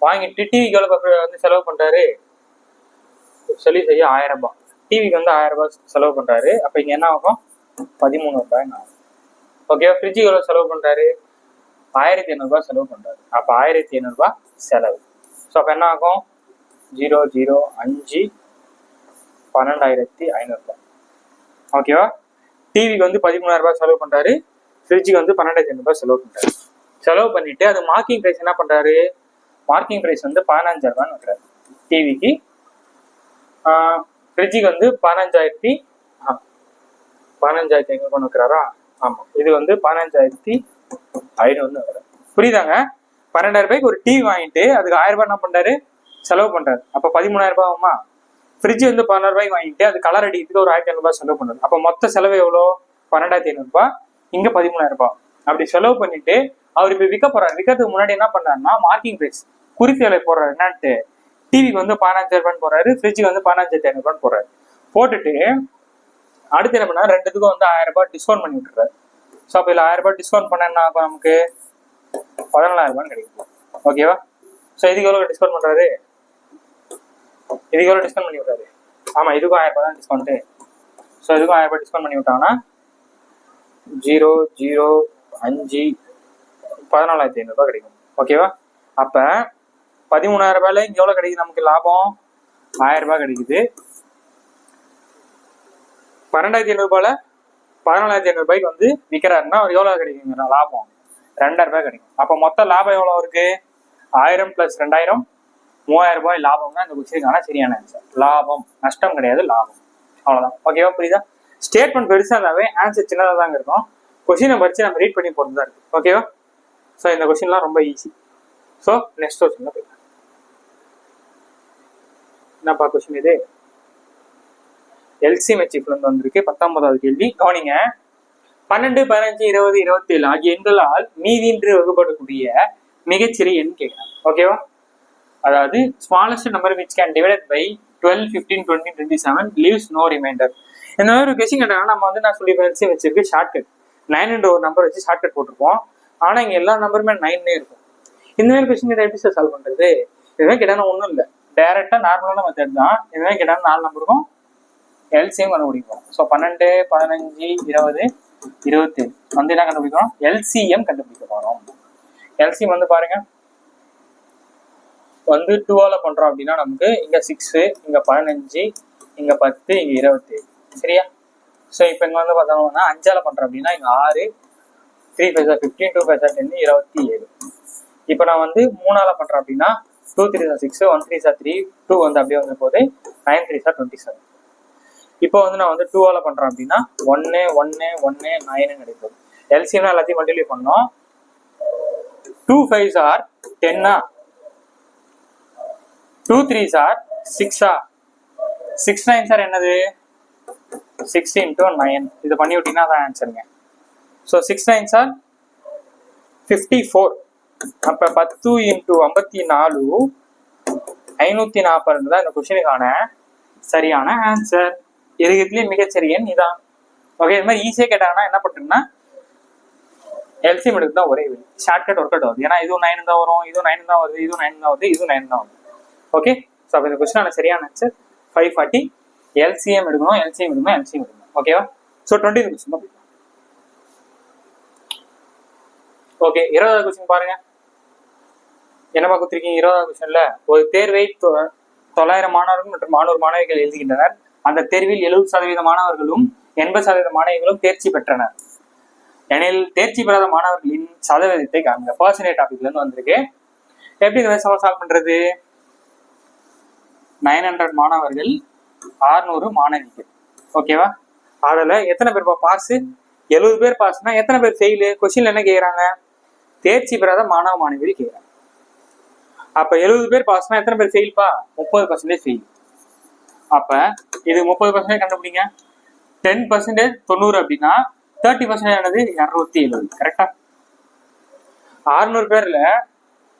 வாங்கிட்டு டிவிக்கு எவ்வளோ வந்து செலவு பண்றாரு? சொல்லி செய்ய 1000 ரூபாய். டிவிக்கு வந்து 1000 ரூபாய் செலவு பண்றாரு. அப்ப இங்க என்ன ஆகும்? 13 ரூபாய் ஆகும். ஓகேவா? ஃப்ரிட்ஜுக்கு எவ்வளவு செலவு பண்றாரு? 1500 ரூபாய் செலவு பண்றாரு. அப்ப 1500 ரூபாய் செலவு. ஸோ அப்ப என்ன ஆகும்? 005 12,500 ரூபாய். ஓகேவா? டிவிக்கு வந்து 13,000 ரூபாய் செலவு பண்றாரு, ஃப்ரிட்ஜுக்கு வந்து 12,500 ரூபாய் செலவு பண்றாரு. செலவு பண்ணிட்டு அது மார்க்கிங் பிரைஸ் என்ன பண்றாரு? மார்க்கிங் பிரைஸ் வந்து 15,000 ரூபான்னு வைக்கிறாரு. டிவிக்கு, ஃப்ரிட்ஜுக்கு வந்து 15,500 ரூபான்னு வைக்கிறாரா? ஆமா, இது வந்து 15,500 வைக்கிறாரு. புரியுதாங்க? 12,000 ரூபாய்க்கு ஒரு டிவி வாங்கிட்டு அதுக்கு 1000 ரூபாய் என்ன பண்றாரு? செலவு பண்றாரு. அப்ப 13,000 ரூபாய் ஆகுமா? ஃப்ரிட்ஜ் வந்து 16 ரூபாய்க்கு வாங்கிட்டு அது கலர் அடிக்கிறதுக்கு ஒரு 1500 ரூபாய் செலவு பண்றாரு. அப்ப மொத்த செலவு எவ்வளோ? 12,500 ரூபாய். இங்க 13,000 ரூபாய். அப்படி செலவு பண்ணிட்டு அவர் இப்ப விற்க போறாரு. விற்கிறதுக்கு முன்னாடி என்ன பண்றாருன்னா மார்க்கிங் பிரைஸ் குறித்த விலை போடுறாரு. என்னன்ட்டு டிவிக்கு வந்து 15,000 ரூபான்னு போறாரு, ஃப்ரிட்ஜுக்கு வந்து 15,500 ரூபான்னு போறாரு. போட்டுட்டு அடுத்து என்ன பண்ணாரு? ரெண்டுத்துக்கும் வந்து 1000 ரூபாய் டிஸ்கவுண்ட் பண்ணி விட்டுறாரு. ஸோ அப்ப இதுல 1000 ரூபாய் டிஸ்கவுண்ட் பண்ண என்ன ஆகும்? நமக்கு 14,000 ரூபான்னு கிடைக்கும். ஓகேவா? ஸோ இதுக்கு எவ்வளவு டிஸ்கவுண்ட் பண்றாரு? இதுக்கு எவ்வளவு டிஸ்கவுண்ட் பண்ணி விட்டாரு? ஆமா, இதுக்கும் 1000 ரூபாய் தான் டிஸ்கவுண்ட். ஸோ இதுக்கும் 1000 ரூபாய் டிஸ்கவுண்ட் பண்ணி விட்டாங்கன்னா 005 14,500 ரூபாய் கிடைக்கும். ஓகேவா? அப்ப 13,000 ரூபாயில இங்க எவ்வளவு கிடைக்குது நமக்கு லாபம்? 1000 ரூபாய் கிடைக்குது. 12,500 ரூபாயில 14,500 ரூபாய்க்கு வந்து விற்கிறாருன்னா அவர் எவ்வளவு கிடைக்குங்க லாபம்? 2,000 ரூபாய் கிடைக்கும். அப்ப மொத்த லாபம் எவ்வளவு இருக்கு? 1000 + 2,000 3,000 ரூபாய் லாபம் தான் இந்த கொஸ்டினுக்கான சரியான ஆன்சர். லாபம், நஷ்டம் கிடையாது, லாபம். அவ்வளவுதான். ஓகேவா? புரியுதா? ஸ்டேட்மெண்ட் பெருசா இருந்தாவே ஆன்சர் சின்னதாக தாங்க இருக்கும். கொஸ்டினை படிச்சு நம்ம ரீட் பண்ணி போறது தான் இருக்கு. ஓகேவா? ஸோ இந்த கொஸ்டின்லாம் ரொம்ப ஈஸி. ஸோ நெக்ஸ்ட் கொஸ்டின் போயிடலாம். என்னப்பா கொஸ்டின் இது? எல்சிஎம் இருந்து வந்திருக்கு. 19வது கேள்வி கவனிங்க. 12, 15, 20, 27 ஆகிய எண்களால் மீதியின்றி வகுப்படக்கூடிய மிகச்சிறிய எண் கேட்கிறாங்க. ஓகேவா? அதாவது smallest number which can divided by 12, 15, 20, 27 leaves no remainder. இந்த மாதிரி ஒரு கொஸ்டின் கேட்டாங்கன்னா நம்ம வந்து நான் சொல்லி எல்சிஎம் வச்சிருக்கு ஷார்ட்கட் 9 ஒரு நம்பர் வச்சு ஷார்ட்கட் போட்டிருப்போம். ஆனா இங்க எல்லா நம்பருமே 9 இருக்கும். இந்த மாதிரி கொஸ்டின் எப்படி சார் சால்வ் பண்றது? இதுவே கேட்டாலும் ஒன்றும் இல்லை, டைரக்டா நார்மலான மெத்தட் தான். இதுவே கேட்டாலும் 4 நம்பருக்கும் எல்சிஎம் கண்டுபிடிக்கும். ஸோ 12, 15, 20, 27 வந்து என்ன கண்டுபிடிக்கிறோம்? எல்சிஎம் கண்டுபிடிக்க போறோம். எல்சிஎம் வந்து பாருங்க, வந்து 2ஆல பண்றோம் அப்படின்னா நமக்கு இங்க 6, இங்க 15, இங்க 10, இங்க 27. சரியா? ஸோ இப்போ இங்க வந்து பார்த்தோம்னா 5ஆல பண்றோம் அப்படின்னா இங்க 6, 3 5 15, 2 5 10, 27. இப்போ நான் வந்து 3ஆல பண்றேன் அப்படின்னா 2 3 6, 1 3 3, 2 வந்து அப்படியே வந்து போது 9 3 27. இப்போ வந்து நான் வந்து 2ஆல பண்றேன் அப்படின்னா 1 1 1 9 கிடைக்கும். எல்சிஎம் எல்லாத்தையும் மல்டிப்ளை பண்ணோம். 2 5s are 10, 2 3s are 6, 6 9s are என்னது? 6 × 9. இது பண்ணி விட்டீங்கன்னா அதான் ஆன்சருங்க. So 6 9s are 54. அப்ப 10 × 54 540 தான் இந்த கொஸ்டினுக்கான சரியான ஆன்சர். இருக்கிறதுலேயே மிகச்சரியன் இதான். ஓகே, இது மாதிரி ஈஸியா கேட்டாங்கன்னா என்ன பண்ணுறீங்கன்னா எல்சிஎம் எடுத்து தான் ஒரே வழி. ஷார்ட்கட் ஒர்க் அவுட் ஆகுது. ஏன்னா இதுவும் 9 தான் வரும், இதுவும் 9 தான் வருது, இதுவும் 9 தான் வருது, இதுவும் 9 தான் வருது. ஓகே. ஸோ அப்போ இந்த கொஸ்டின் சரியான ஆன்சர் 540. எல்சிஎம் எடுக்கணும், எல்சிஎம் எடுக்கணும், எல்சிஎம் எடுக்கணும். ஓகேவா? ஸோ 20th கொஸ்டின் தான். ஓகே, 20வது கொஸ்டின் பாருங்க. என்னமா கொடுத்துருக்கீங்க? 20வது கொஸ்டின்ல ஒரு தேர்வை 900 மாணவர்கள் மற்றும் 400 மாணவிகள் எழுதுகின்றனர். அந்த தேர்வில் 70% மாணவர்களும் 80% மாணவிகளும் தேர்ச்சி பெற்றனர். எனில் தேர்ச்சி பெறாத மாணவர்களின் சதவீதத்தை காண்க. பர்சன்டேஜ் டாபிக்ல இருந்து வந்திருக்கு. எப்படி இந்த சால்வ் பண்றது? 900 மாணவர்கள் 600 மாணவிகள். ஓகேவா? அதுல எத்தனை பேர் பாஸ்? 70 பேர் பாஸ்னா எத்தனை பேர் ஃபெயிலு? கொஸ்டின்ல என்ன கேக்குறாங்க? தேர்ச்சி பெறாத மாணவ மாணவிகள் கேக்குறாங்க. அப்ப 70 பேர் பாஸ்னா எத்தனை பேர் ஃபெயில்பா? 30% ஃபெயில். அப்ப இது 30% கண்டுபிடிங்க. 10% 90 அப்படின்னா 30% ஆனது 270. கரெக்டா? 600 பேர்ல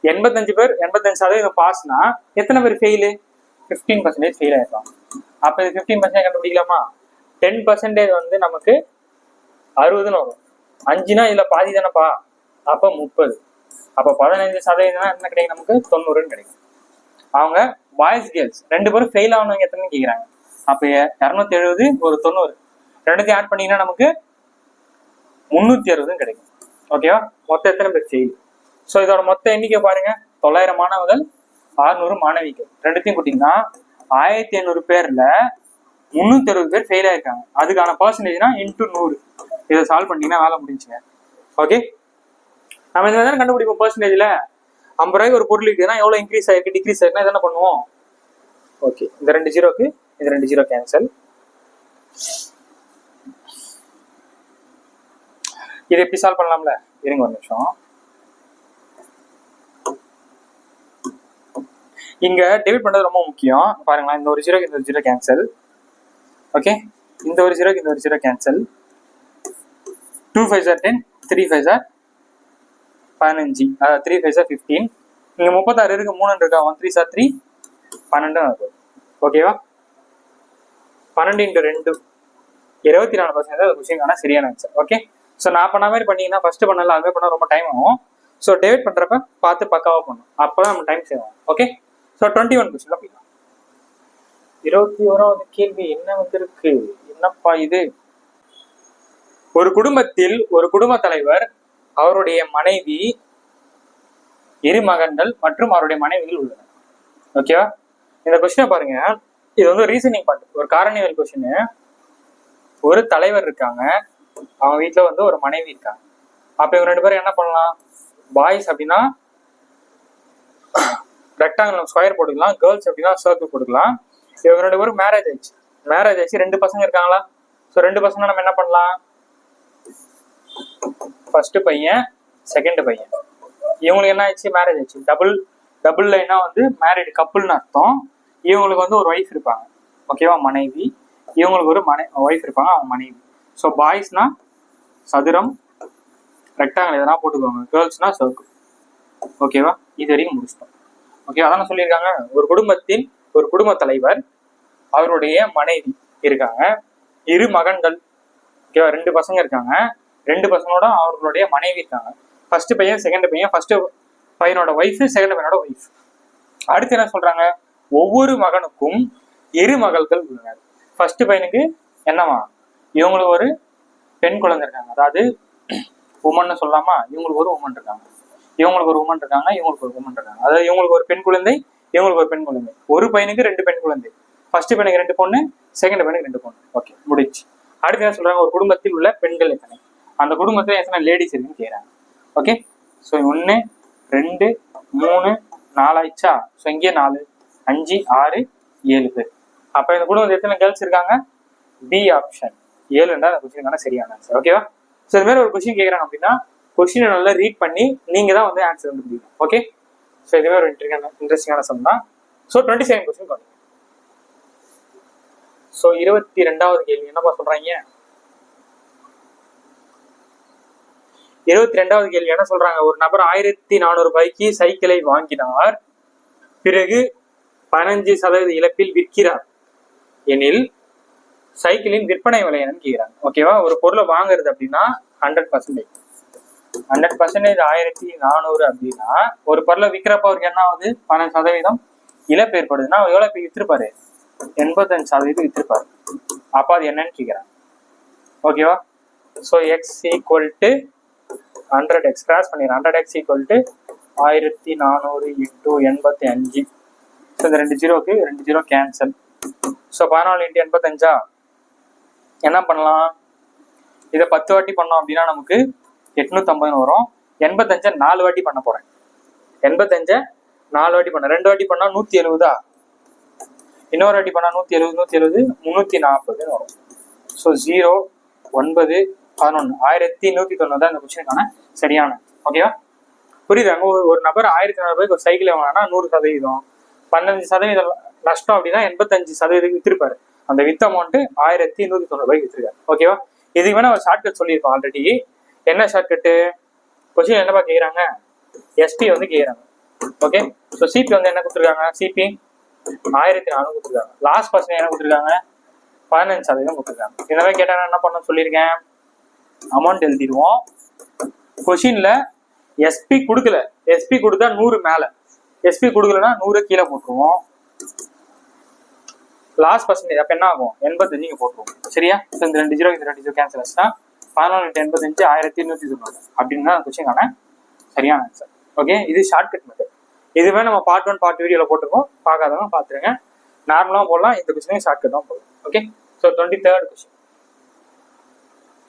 85 பேர் 85% பாஸ்னா எத்தனை பேர் ஃபெயிலு? 15% ஃபெயில் ஆயிருப்பாங்க. அப்ப இது 15% கண்டுபிடிக்கலாமா? 10% வந்து நமக்கு 60ன்னு வரும். 5னா இதுல பாதி தானப்பா, அப்ப 30. அப்ப 15% என்ன கிடைக்கும்? நமக்கு 90ன்னு கிடைக்கும். அவங்க பாய்ஸ் கேர்ள்ஸ் 2 பேரும் ஃபெயில் ஆனவங்க எத்தனை கேட்குறாங்க. அப்ப 270 ஒரு 90 ரெண்டுத்தையும் ஆட் பண்ணீங்கன்னா நமக்கு 360 கிடைக்கும். ஓகேவா? மொத்தம் எத்தனை பேர் ஃபெயில்? ஸோ இதோட மொத்த எண்ணிக்கை பாருங்க. 900 மாணவர்கள் 600 மாணவிகள் ரெண்டுத்தையும் கூட்டிங்கன்னா 1500 பேர்ல 360 பேர் ஃபெயில் ஆயிருக்காங்க. அதுக்கான பர்சன்டேஜ்னா இன்டூ 100. இதை சால்வ் பண்ணீங்கன்னா வேலை முடிஞ்சுங்க. ஓகே, நம்ம இந்த மாதிரி கண்டுபிடிப்போம். பர்சன்டேஜ்ல 50 ரூபாய்க்கு ஒரு பொருள் இருக்குதுன்னா எவ்வளவு இன்க்ரீஸ் ஆயிருக்கு டிக்ரீஸ் ஆயிருக்குன்னா என்ன பண்ணுவோம்? ஓகே, இந்த 2 ஜீரோக்கு இந்த 2 ஜீரோ கேன்சல். இது எப்படி சால்வ் பண்ணலாம்ல? இருங்க ஒரு நிமிஷம். இங்க டெபிட் பண்றது ரொம்ப முக்கியம். பாருங்களேன், இந்த ஒரு ஜீரோக்கு இந்த ஒரு ஜீரோ கேன்சல். ஓகே, இந்த ஒரு ஜீரோக்கு இந்த ஒரு zero cancel. 2 5 are 10, 3 5 are 15, 3 5 are 15. இங்க 36 இருக்கு, 3 இருக்கா? 1 3 are 3, 12. ஓகேவா? 12 × 2 24% அது கொஸ்டினுக்கான சரியான ஆன்சர். ஓகே, ஸோ நான் பண்ண மாதிரி பண்ணீங்கன்னா ஃபர்ஸ்ட் பண்ணல அதுவே பண்ண ரொம்ப டைம் ஆகும். ஸோ டேவிட் பண்றப்ப பார்த்து பக்காவா பண்ணும், அப்பதான் நம்ம டைம் சேவ் ஆகும். ஓகே, ஸோ 21 கொஸ்டின் போயிடலாம். 21வது கேள்வி என்ன வந்திருக்கு? என்னப்பா இது? ஒரு குடும்பத்தில் ஒரு குடும்ப தலைவர், அவருடைய மனைவி, 2 மகன்கள் மற்றும் அவருடைய மனைவிகள் உள்ளனர். ஓகேவா? இந்த கொஸ்டினை பாருங்க. இது வந்து ரீசனிங் பார்ட், ஒரு காரணியல் கொஸ்டின். ஒரு தலைவர் இருக்காங்க, அவங்க வீட்டுல வந்து ஒரு மனைவி இருக்காங்க. அப்ப இவங்க 2 பேரும் என்ன பண்ணலாம்? பாய்ஸ் அப்படின்னா ரெக்டாங்கிள் ஸ்கொயர் போட்டுக்கலாம், கேர்ள்ஸ் அப்படின்னா சர்க்கிள் போட்டுக்கலாம். இவங்க 2 பேரும் மேரேஜ் ஆயிடுச்சு. 2 பசங்க இருக்காங்களா? ஸோ 2 பசங்க நம்ம என்ன பண்ணலாம்? ஃபர்ஸ்ட் பையன், செகண்ட் பையன், இவங்களுக்கு என்ன ஆயிடுச்சு? மேரேஜ் ஆயிடுச்சு. டபுள் லைனா வந்து மேரிட் கப்புள்னு அர்த்தம். இவங்களுக்கு வந்து ஒரு ஒய்ஃப் இருப்பாங்க. ஓகேவா? மனைவி. இவங்களுக்கு ஒரு ஒய்ஃப் இருப்பாங்க, அவங்க மனைவி. ஸோ பாய்ஸ்னா சதுரம், ரெக்டாங்கிள் எதனா போட்டுக்கோங்க. கேர்ள்ஸ்னா சர்க்கிள். ஓகேவா? இது வரைக்கும் முடிச்சிட்டோம். ஓகே, அதான் சொல்லியிருக்காங்க. ஒரு குடும்பத்தில் ஒரு குடும்ப தலைவர், அவருடைய மனைவி இருக்காங்க, 2 மகன்கள். ஓகேவா? 2 பசங்க இருக்காங்க. 2 பசங்களோட அவர்களுடைய மனைவி இருக்காங்க. ஃபர்ஸ்ட் பையன், செகண்ட் பையன். ஃபர்ஸ்ட் பையனோட ஒய்ஃப், செகண்ட் பையனோட ஒய்ஃப். அடுத்து என்ன சொல்றாங்க? ஒவ்வொரு மகனுக்கும் 2 மகள்கள் உள்ளனர். ஃபர்ஸ்ட் பையனுக்கு என்னவா? இவங்களுக்கு ஒரு பெண் குழந்தை இருக்காங்க, அதாவது உமன்னு சொல்லாமா? இவங்களுக்கு ஒரு உமன் இருக்காங்க, இவங்களுக்கு ஒரு உமன் இருக்காங்க, இவங்களுக்கு ஒரு உமன் இருக்காங்க. அதாவது இவங்களுக்கு ஒரு பெண் குழந்தை, இவங்களுக்கு ஒரு பெண் குழந்தை. ஒரு பையனுக்கு 2 பெண் குழந்தை. ஃபர்ஸ்ட் பையனுக்கு 2 பொண்ணு, செகண்ட் பையனுக்கு 2 பொண்ணு. ஓகே, முடிச்சு. அடுத்து என்ன சொல்றாங்க? ஒரு குடும்பத்தில் உள்ள பெண்கள் எத்தனை? அந்த குடும்பத்துல எத்தனை லேடிஸ் இருக்குன்னு கேட்கறாங்க. ஓகே, ஸோ 1 2 3 4 ஆயிடுச்சா? ஸோ இங்கே 4 5 6 7 பேர். அப்ப இந்த குடும்பத்தில் எத்தனை கேர்ள்ஸ் இருக்காங்க? பி ஆப்ஷன் 7 அந்த கொஸ்டினுக்கான சரியான ஆன்சர். ஓகேவா? ஸோ இது மாதிரி ஒரு கொஸ்டின் கேட்கறாங்க அப்படின்னா கொஸ்டினை நல்லா ரீட் பண்ணி நீங்க தான் வந்து ஆன்சர் வந்து முடியும். ஓகே, ஸோ இதுவே ஒரு இன்ட்ரெஸ்டிங்கான சம் தான். ஸோ 27 கொஸ்டின் பாருங்க. ஸோ 22வது கேள்வி என்னப்பா சொல்றாங்க? 22வது கேள்வி என்ன சொல்றாங்க? ஒரு நபர் 1400 ரூபாய்க்கு சைக்கிளை வாங்கினார், பிறகு 15% இழப்பில் விற்கிறார் எனில் சைக்கிளின் விற்பனை விலை என்னன்னு கேட்கிறாங்க. ஓகேவா? ஒரு பொருளை வாங்குறது அப்படின்னா 100%. 100% 1400 அப்படின்னா ஒரு பொருளை விற்கிறப்ப அவருக்கு என்ன ஆகுது? 12% இழப்பு ஏற்படுதுன்னா அவர் எவ்வளவு போய் வித்திருப்பாரு? 85% வித்திருப்பாரு. அப்ப அது என்னன்னு கேட்கிறேன். ஓகேவா? So X equal to 100x cross பண்ணிடுறேன். 100x equal to 1400 into 85. So இந்த 2 ஜீரோக்கு 2 ஜீரோ கேன்சல். ஸோ 14 இன்ட்டு 85 என்ன பண்ணலாம்? இதை 10 வாட்டி பண்ணோம் அப்படின்னா நமக்கு 850 வரும். 85 4 வாட்டி பண்ண போறேன். 85 4 வாட்டி பண்ண 2 வாட்டி பண்ணா 170. இன்னொரு வாட்டி பண்ணா 170 340 வரும். ஸோ 0 9 11 1190 தான் இந்த கொஸ்டினுக்கான சரியான. ஓகேவா? புரியுதாங்க? ஒரு நபர் 1400 ஒரு சைக்கிள் வாங்கினா 100%, 15% நஷ்டம் அப்படின்னா 85% வித்திருப்பாரு. அந்த வித் அமௌண்ட் 1190 வித்திருக்காரு. ஓகேவா? இதுக்கு வேணா ஒரு ஷார்ட்கட் சொல்லியிருக்கோம் ஆல்ரெடி. என்ன ஷார்ட்கட்டு? கொஸ்டின் என்னப்பா கேட்குறாங்க? எஸ்பி வந்து கேட்குறாங்க. ஓகே, ஸோ சிபி வந்து என்ன கொடுத்துருக்காங்க? சிபி 1400 கொடுத்துருக்காங்க. லாஸ்ட் பர்சன்ட் என்ன கொடுத்துருக்காங்க? 15% கொடுத்துருக்காங்க. இந்த மாதிரி கேட்டாங்கன்னா என்ன பண்ண சொல்லியிருக்கேன்? அமௌண்ட் எழுதிடுவோம். கொஸ்டின்ல எஸ்பி கொடுக்கல. எஸ்பி கொடுத்தா 100 மேல, எஸ்பி கொடுக்கலன்னா 100 கீழே போட்டுருவோம். லாஸ்ட் பர்சன்டேஜ் அப்ப என்ன ஆகும்? 85 இங்க போட்டுருவோம். சரியா? இந்த 2 ஜீரோ இந்த 2 ஜீரோ கேன்சல் ஆச்சுன்னா 14 × 85 1190 அப்படின்னு தான் கொஸ்டின்கான சரியான ஆன்சர். ஓகே, இது ஷார்ட்கட் மெத்தட். இதுவே நம்ம பார்ட் 1 பார்ட் வீடியோல போட்டிருக்கோம். பார்க்காதவங்க பார்த்துருங்க. நார்மலாக போடலாம். இந்த கொஸ்டின் ஷார்ட்கட் தான் போடலாம். ஓகே, ஸோ 23rd கொஸ்டின்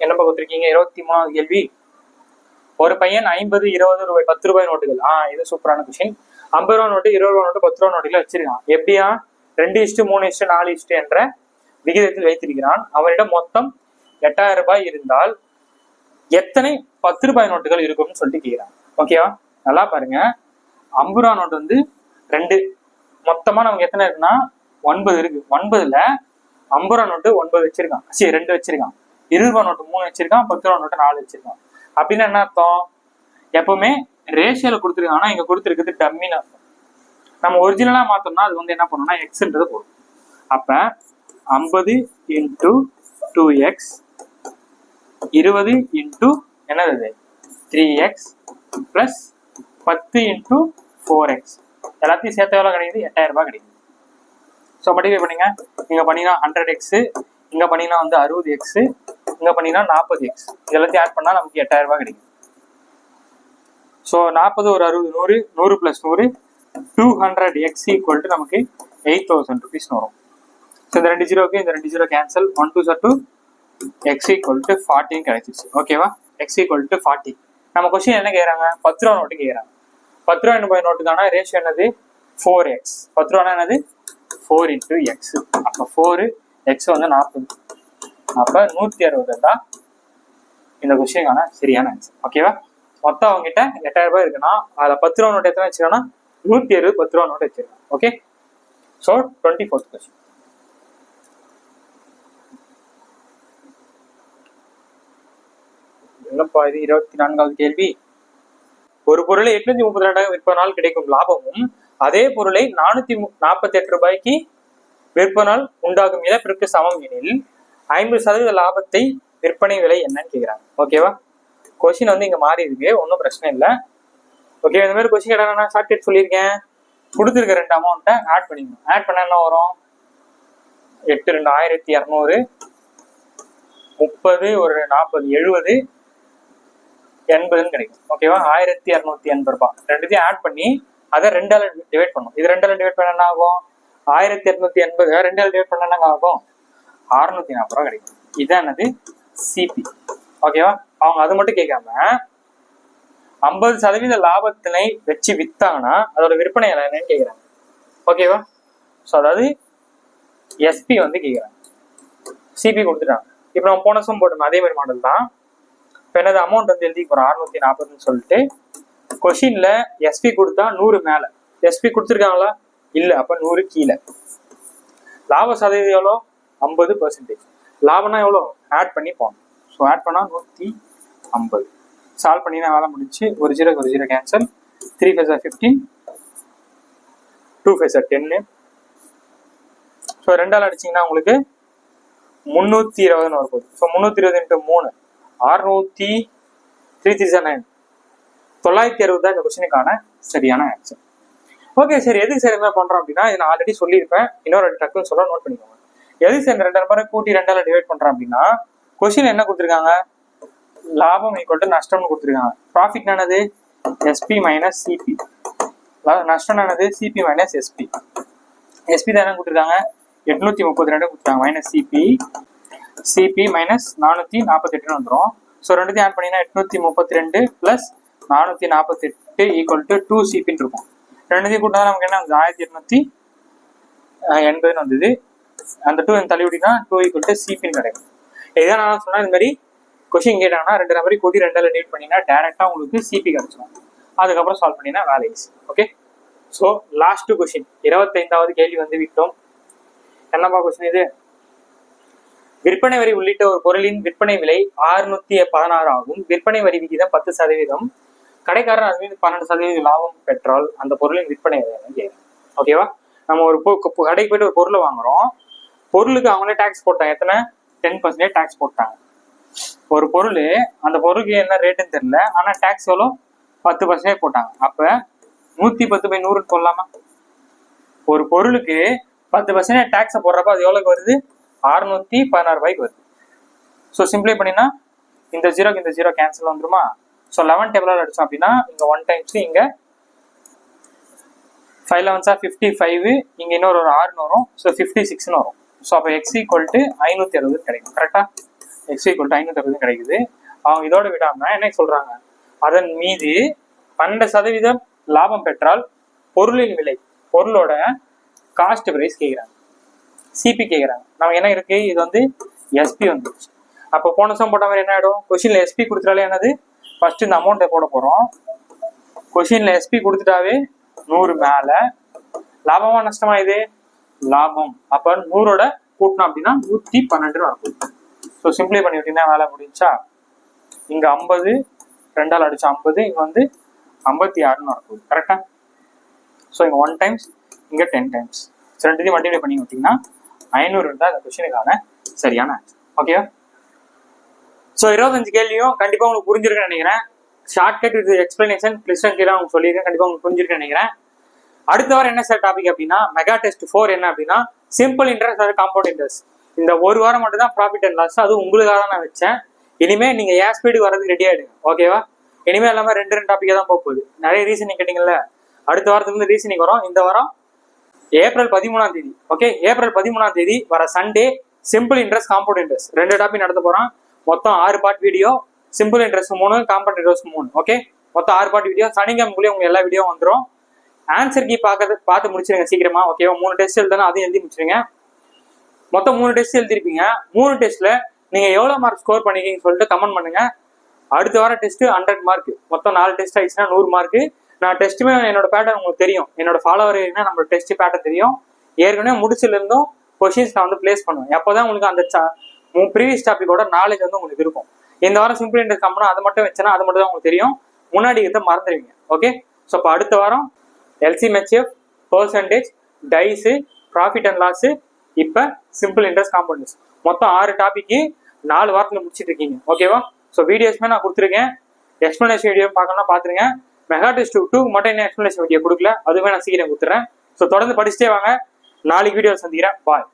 என்னப்பா கொடுத்துருக்கீங்க? 23வது கேள்வி. ஒரு பையன் 50 20 ரூபாய் 10 ரூபாய் நோட்டுகள். இது சூப்பரான கொஸ்டின். 50 ரூபா நோட்டு 20 ரூபா நோட்டு 10 ரூபா நோட்டுகளை வச்சிருக்கான். எப்படியா? 2:3:4 என்ற விகிதத்தில் வைத்திருக்கிறான். அவனிடம் மொத்தம் 8000 ரூபாய் இருந்தால் எத்தனை 10 ரூபாய் நோட்டுகள் இருக்கும்னு சொல்லிட்டு கேட்கிறான். ஓகேவா? நல்லா பாருங்க. 50 ரூபா நோட்டு வந்து 2, மொத்தமா நமக்கு எத்தனை இருக்குன்னா 9 இருக்கு. 9ல 50 ரூபா நோட்டு 9 வச்சிருக்கான். சரி, 2 வச்சிருக்கான். 20 ரூபா நோட்டு 3 வச்சிருக்கான். 10 ரூபா நோட்டு 4 வச்சிருக்கான். அப்படின்னு என்ன அர்த்தம்? எப்பவுமே ரேஷியோல கொடுத்துருக்காங்கன்னா இங்க கொடுத்துருக்குது டம்மின்னு அர்த்தம். நம்ம ஒரிஜினலா மாத்தோம்னா அது வந்து என்ன பண்ணணும்னா எக்ஸ்ன்றது போடும். அப்ப 50 × 2x 20 × என்னது 3x பிளஸ் 10 × 4x எல்லாத்தையும் சேர்த்து எவ்வளவு கிடைக்குது? 8000 ரூபாய் கிடைக்குது. ஸோ மல்டிப்ளை பண்ணீங்க. இங்க பண்ணீங்கன்னா 100x, இங்க பண்ணீங்கன்னா வந்து 60x, இங்க பண்ணீங்கன்னா 40x. எல்லாத்தையும் ஆட் பண்ணா நமக்கு 8000 ரூபாய் கிடைக்கும். ஸோ 40 ஒரு 60 100 100 + 100 200x ஈக்குவல் டு நமக்கு 8000 rupees வரும். ஸோ இந்த 2 ஜீரோக்கு இந்த 2 zero cancel. 1 2 2 x equal to 40 கிடைச்சிருச்சு. ஓகேவா? x equal to 40. நம்ம கொஸ்டின் என்ன கேட்குறாங்க? 10 ரூபா நோட்டு கேட்குறாங்க. 10 ரூபாய் நோட்டுக்கான ரேஷியோ என்னது? 4x. 10 ரூபானா என்னது? 4 × x. அப்போ 4 x வந்து 40. அப்ப 160 தான் இந்த கொஸ்டினுக்கான சரியான ஆன்சர். ஓகேவா? மொத்தம் அவங்க கிட்ட 8000 ரூபாய் இருக்குன்னா அதுல 10 ரூபா நோட்டு எத்தனை வச்சிருக்காங்கன்னா 160 10 ரூபா நோட்டு வச்சிருக்காங்க. Okay, so 24th question. என்னப்பா இது? 24வது கேள்வி. ஒரு பொருளை 832 விற்பனால் கிடைக்கும் லாபமும் அதே பொருளை 448 ரூபாய்க்கு விற்பனால் உண்டாகும் இழப்பிற்கு சமம் எனில் 50% லாபத்தை விற்பனை விலை என்னன்னு கேட்கிறாங்க. ஓகேவா? கொஸ்டின் வந்து இங்க மாறி இருக்கு, ஒன்றும் பிரச்சனை இல்லை. ஓகே, இந்த மாதிரி கொஸ்டின் கேட்டா நான் ஷார்ட்கட் சொல்லியிருக்கேன். கொடுத்துருக்க 2 அமௌண்ட்டை ஆட் பண்ணிக்கணும். ஆட் பண்ண என்ன வரும்? 8 2 1200 30 ஒரு 40 70 80ன்னு கிடைக்கும். ஓகேவா? 1280 ரூபாய். ரெண்டுத்தையும் ஆட் பண்ணி அதை 2ஆல டிவைட் பண்ணும். இது 2ஆல டிவைட் பண்ண என்ன ஆகும்? 1280 2ஆல டிவைட் பண்ண என்ன ஆகும்? 640 ரூபாய் கிடைக்கும். இதான் என்னது? சிபி. ஓகேவா? அவங்க அது மட்டும் கேட்காம 50% லாபத்தினை வச்சு வித்தாங்கன்னா அதோட விற்பனை என்னன்னு கேட்கிறாங்க. ஓகேவா? ஸோ அதாவது எஸ்பி வந்து கேட்குறாங்க, சிபி கொடுத்துட்டாங்க. இப்போ நம்ம போன வருஷம் போட்டோம் அதே மாதிரி மாடல் தான். இப்போ என்னது அமௌண்ட் வந்து எழுதி போகிறோம் 640ன்னு சொல்லிட்டு. கொஷின்ல எஸ்பி கொடுத்தா 100 மேல, எஸ்பி கொடுத்துருக்காங்களா? இல்லை, அப்போ 100 கீழே. லாப சதவீதம் எவ்வளோ? 50%. லாபம்னா எவ்வளோ? ஆட் பண்ணி போகணும். ஸோ ஆட் பண்ணால் 150. சால்வ் பண்ணி தான் வேலை முடிச்சு. ஒரு ஜீரோ கேன்சல். 3 5 15 2 5 10. ஸோ 2ஆல் அடிச்சிங்கன்னா உங்களுக்கு 320 வரப்போகுது. ஸோ 320 × 3 600 3 3 9 960 தான் இந்த கொஸ்டினுக்கான சரியான ஆன்சர். ஓகே சரி, எதுக்கு சார் என்ன பண்றோம் அப்படின்னா, இது நான் ஆல்ரெடி சொல்லியிருப்பேன், இன்னொரு டக்குன்னு சொல்ல நோட் பண்ணிக்கோங்க. எதுக்கு சார் 2 நம்பரை கூட்டி 2ஆல டிவைட் பண்றோம் அப்படின்னா, கொஸ்டின் என்ன கொடுத்துருக்காங்க, லாபம் ஈக்குவல் நஷ்டம்னு கொடுத்துருக்காங்க. ப்ராஃபிட் என்னது எஸ்பி மைனஸ் சிபி, நஷ்டம் என்னது சிபி மைனஸ் எஸ்பி. எஸ்பி தான் என்ன கொடுத்துருக்காங்க 832 கொடுத்துருக்காங்க, மைனஸ் சிபி மைனஸ் 448 வந்துடும். ஸோ ரெண்டுத்தையும் ஆட் பண்ணிங்கன்னா 832 பிளஸ் 448 ஈக்குவல் டு 2 சிபின்னு இருக்கும். ரெண்டுத்தையும் கூட்டினா நமக்கு என்ன 1880 வந்தது. அந்த 2 தள்ளி விட்டினா 2 ஈக்குவல் டு சிபின்னு கிடைக்கும். இதான் நான் சொன்னா, இந்த மாதிரி கொஸ்டின் கேட்டாங்கன்னா 2 நம்பரையும் கூட்டி 2ஆல டிவைட் பண்ணிங்கன்னா டேரக்டா உங்களுக்கு சிபி கிடைச்சிடும். அதுக்கப்புறம் சால்வ் பண்ணினா வேலை easy. Okay, so last question 25வது கேள்வி வந்து விட்டோம். என்னப்பா கொஸ்டின் இது, விற்பனை வரி உள்ளிட்ட ஒரு பொருளின் விற்பனை விலை 616 ஆகும். விற்பனை வரி விகிதம் 10%. கடைக்காரர் அது மீது 12% லாபம் பெற்றால் அந்த பொருளின் விற்பனை விலை. ஓகேவா, நம்ம ஒரு கடைக்கு போயிட்டு ஒரு பொருளை வாங்குறோம். பொருளுக்கு அவங்களே டாக்ஸ் போட்டாங்க. எத்தனை 10% டாக்ஸ் போட்டாங்க. ஒரு பொருள், அந்த பொருளுக்கு என்ன ரேட்டுன்னு தெரியல, ஆனா டாக்ஸ் எவ்வளோ 10% போட்டாங்க. அப்ப 110/100 சொல்லலாமா? ஒரு பொருளுக்கு 10% டாக்ஸை போடுறப்ப அது எவ்வளவுக்கு வருது 616 ரூபாய்க்கு வருது. ஸோ சிம்பிளை பண்ணினா இந்த 0க்கு இந்த 0 கேன்சல் வந்துருமா? ஸோ 11 டேபிளால் அடிச்சோம் அப்படின்னா இங்க 1 டைம்ஸ், இங்க 5 11s 55, இங்க இன்னொரு ஒரு 6 வரும். ஸோ 56 வரும். ஸோ அப்போ எக்ஸ் ஈக்குவல் டு 560 கிடைக்கும். கரெக்டா, எக்ஸ் ஈக்குவல் டு 560 கிடைக்குது. அவங்க இதோட விடாம என்ன சொல்றாங்க, அதன் மீது 12% லாபம் பெற்றால் பொருளின் விலை, பொருளோட காஸ்ட் பிரைஸ் கேட்குறாங்க, சிபி கேட்குறாங்க. நமக்கு என்ன இருக்கு, இது வந்து எஸ்பி வந்துருச்சு. அப்போ போன சம் போட்ட மாதிரி என்ன ஆயிடும், கொஸ்டின்ல எஸ்பி கொடுத்துட்டாலே என்னது, ஃபர்ஸ்ட் இந்த அமௌண்ட்டை போட போறோம். கொஸ்டின்ல எஸ்பி கொடுத்துட்டாவே 100 மேல, லாபமா நஷ்டமா இது லாபம். அப்ப 100ஓட கூட்டணும் அப்படின்னா 112 வரப்போகுது. ஸோ சிம்பிளை பண்ணி விட்டீங்கன்னா வேலை முடிஞ்சா. இங்க 50 2ஆல் அடிச்சா 50, இங்க வந்து 56 வரப்போகுது. கரெக்டா? ஸோ இங்க 1 டைம்ஸ், இங்க 10 டைம்ஸ். ரெண்டுத்தையும் மல்டிப்ளை பண்ணி விட்டீங்கன்னா 500 தான் இந்த கொஸ்டினுக்கான சரியான ஆன்சர். ஓகேவா? ஸோ 25 கேள்வியும் கண்டிப்பா உங்களுக்கு புரிஞ்சிருக்குன்னு நினைக்கிறேன். ஷார்ட்கட் வித் எக்ஸ்பிளனேஷன் கிளிஸ்டன் கீழே உங்களுக்கு சொல்லியிருக்கேன், கண்டிப்பா உங்களுக்கு புரிஞ்சிருக்குன்னு நினைக்கிறேன். அடுத்த வாரம் என்ன சார் டாபிக் அப்படின்னா, மெகா டெஸ்ட் 4 என்ன அப்படின்னா சிம்பிள் இன்ட்ரெஸ்ட் அது காம்பவுண்ட் இன்ட்ரெஸ்ட். இந்த ஒரு வாரம் மட்டும் தான் ப்ராஃபிட் அண்ட் லாஸ், அது உங்களுக்காக தான் நான் வச்சேன். இனிமே நீங்க ஏ ஸ்பீடுக்கு வரதுக்கு ரெடி ஆயிடுங்க. ஓகேவா? இனிமே எல்லாமே 2 டாபிக்கா தான் போகுது. நிறைய ரீசனிங் கேட்டீங்கல்ல, அடுத்த வாரத்துல இருந்து ரீசனிங் வரும். இந்த வாரம் ஏப்ரல் 13ஆம் தேதி. ஓகே, ஏப்ரல் 13ஆம் தேதி வர Sunday simple interest compound interest 2 topic நடத்த போறோம். மொத்தம் 6 part video, simple interest 3, compound interest 3. Okay, மொத்தம் 6 பார்ட் வீடியோ. சனிக்கிழமைக்குள்ளே உங்க எல்லா வீடியோ வந்துடும். ஆன்சர் கீ பார்த்து முடிச்சிருங்க சீக்கிரமா. ஓகேவா? 3 டெஸ்ட் எழுதணும், அதையும் எழுதி முடிச்சிருங்க. மொத்தம் 3 டெஸ்ட் எழுதிருப்பீங்க. 3 டெஸ்ட்ல நீங்க எவ்வளவு மார்க் ஸ்கோர் பண்ணிருக்கீங்கன்னு சொல்லிட்டு கமெண்ட் பண்ணுங்க. அடுத்த வாரம் டெஸ்ட் 100 மார்க், மொத்தம் 4 டெஸ்ட் ஆயிடுச்சுன்னா 100 மார்க். நான் டெஸ்ட்டுமே என்னோட பேட்டர்ன் உங்களுக்கு தெரியும், என்னோட ஃபாலோவர் நம்மளோட டெஸ்ட் பேட்டர்ன் தெரியும். ஏற்கனவே முடிச்சுல இருந்தும் கொஸ்டின்ஸ் நான் வந்து பிளேஸ் பண்ணுவேன். அப்போதான் உங்களுக்கு அந்த ப்ரீவியஸ் டாபிக்கோட நாலேஜ் வந்து உங்களுக்கு இருக்கும். இந்த வாரம் சிம்பிள் இன்ட்ரெஸ்ட் கம்பெனி அதை மட்டும் வச்சேன்னா அது மட்டும் தான் உங்களுக்கு தெரியும், முன்னாடி இதை மறந்துடுவீங்க. ஓகே, ஸோ இப்போ அடுத்த வாரம் LCM HCF, percentage, dice, profit and loss, இப்போ சிம்பிள் இன்ட்ரெஸ்ட் காம்பவுண்ட்ஸ், மொத்தம் 6 டாபிக்கு 4 வாரத்தில் முடிச்சிட்டு இருக்கீங்க. ஓகேவா? ஸோ வீடியோஸ்மே நான் கொடுத்துருக்கேன். எக்ஸ்பிளனேஷன் வீடியோ பார்க்கணும்னா பார்த்துருங்க. மெகா டெஸ்ட் 2 மட்டும் என்ன எக்ஸ்பிளனேஷன் வீடியோ கொடுக்கல, அதுவே நான் சீக்கிரம் கொடுத்துறேன். ஸோ தொடர்ந்து படிச்சுட்டே வாங்க. நாளைக்கு வீடியோ சந்திக்கிறேன். பாய்.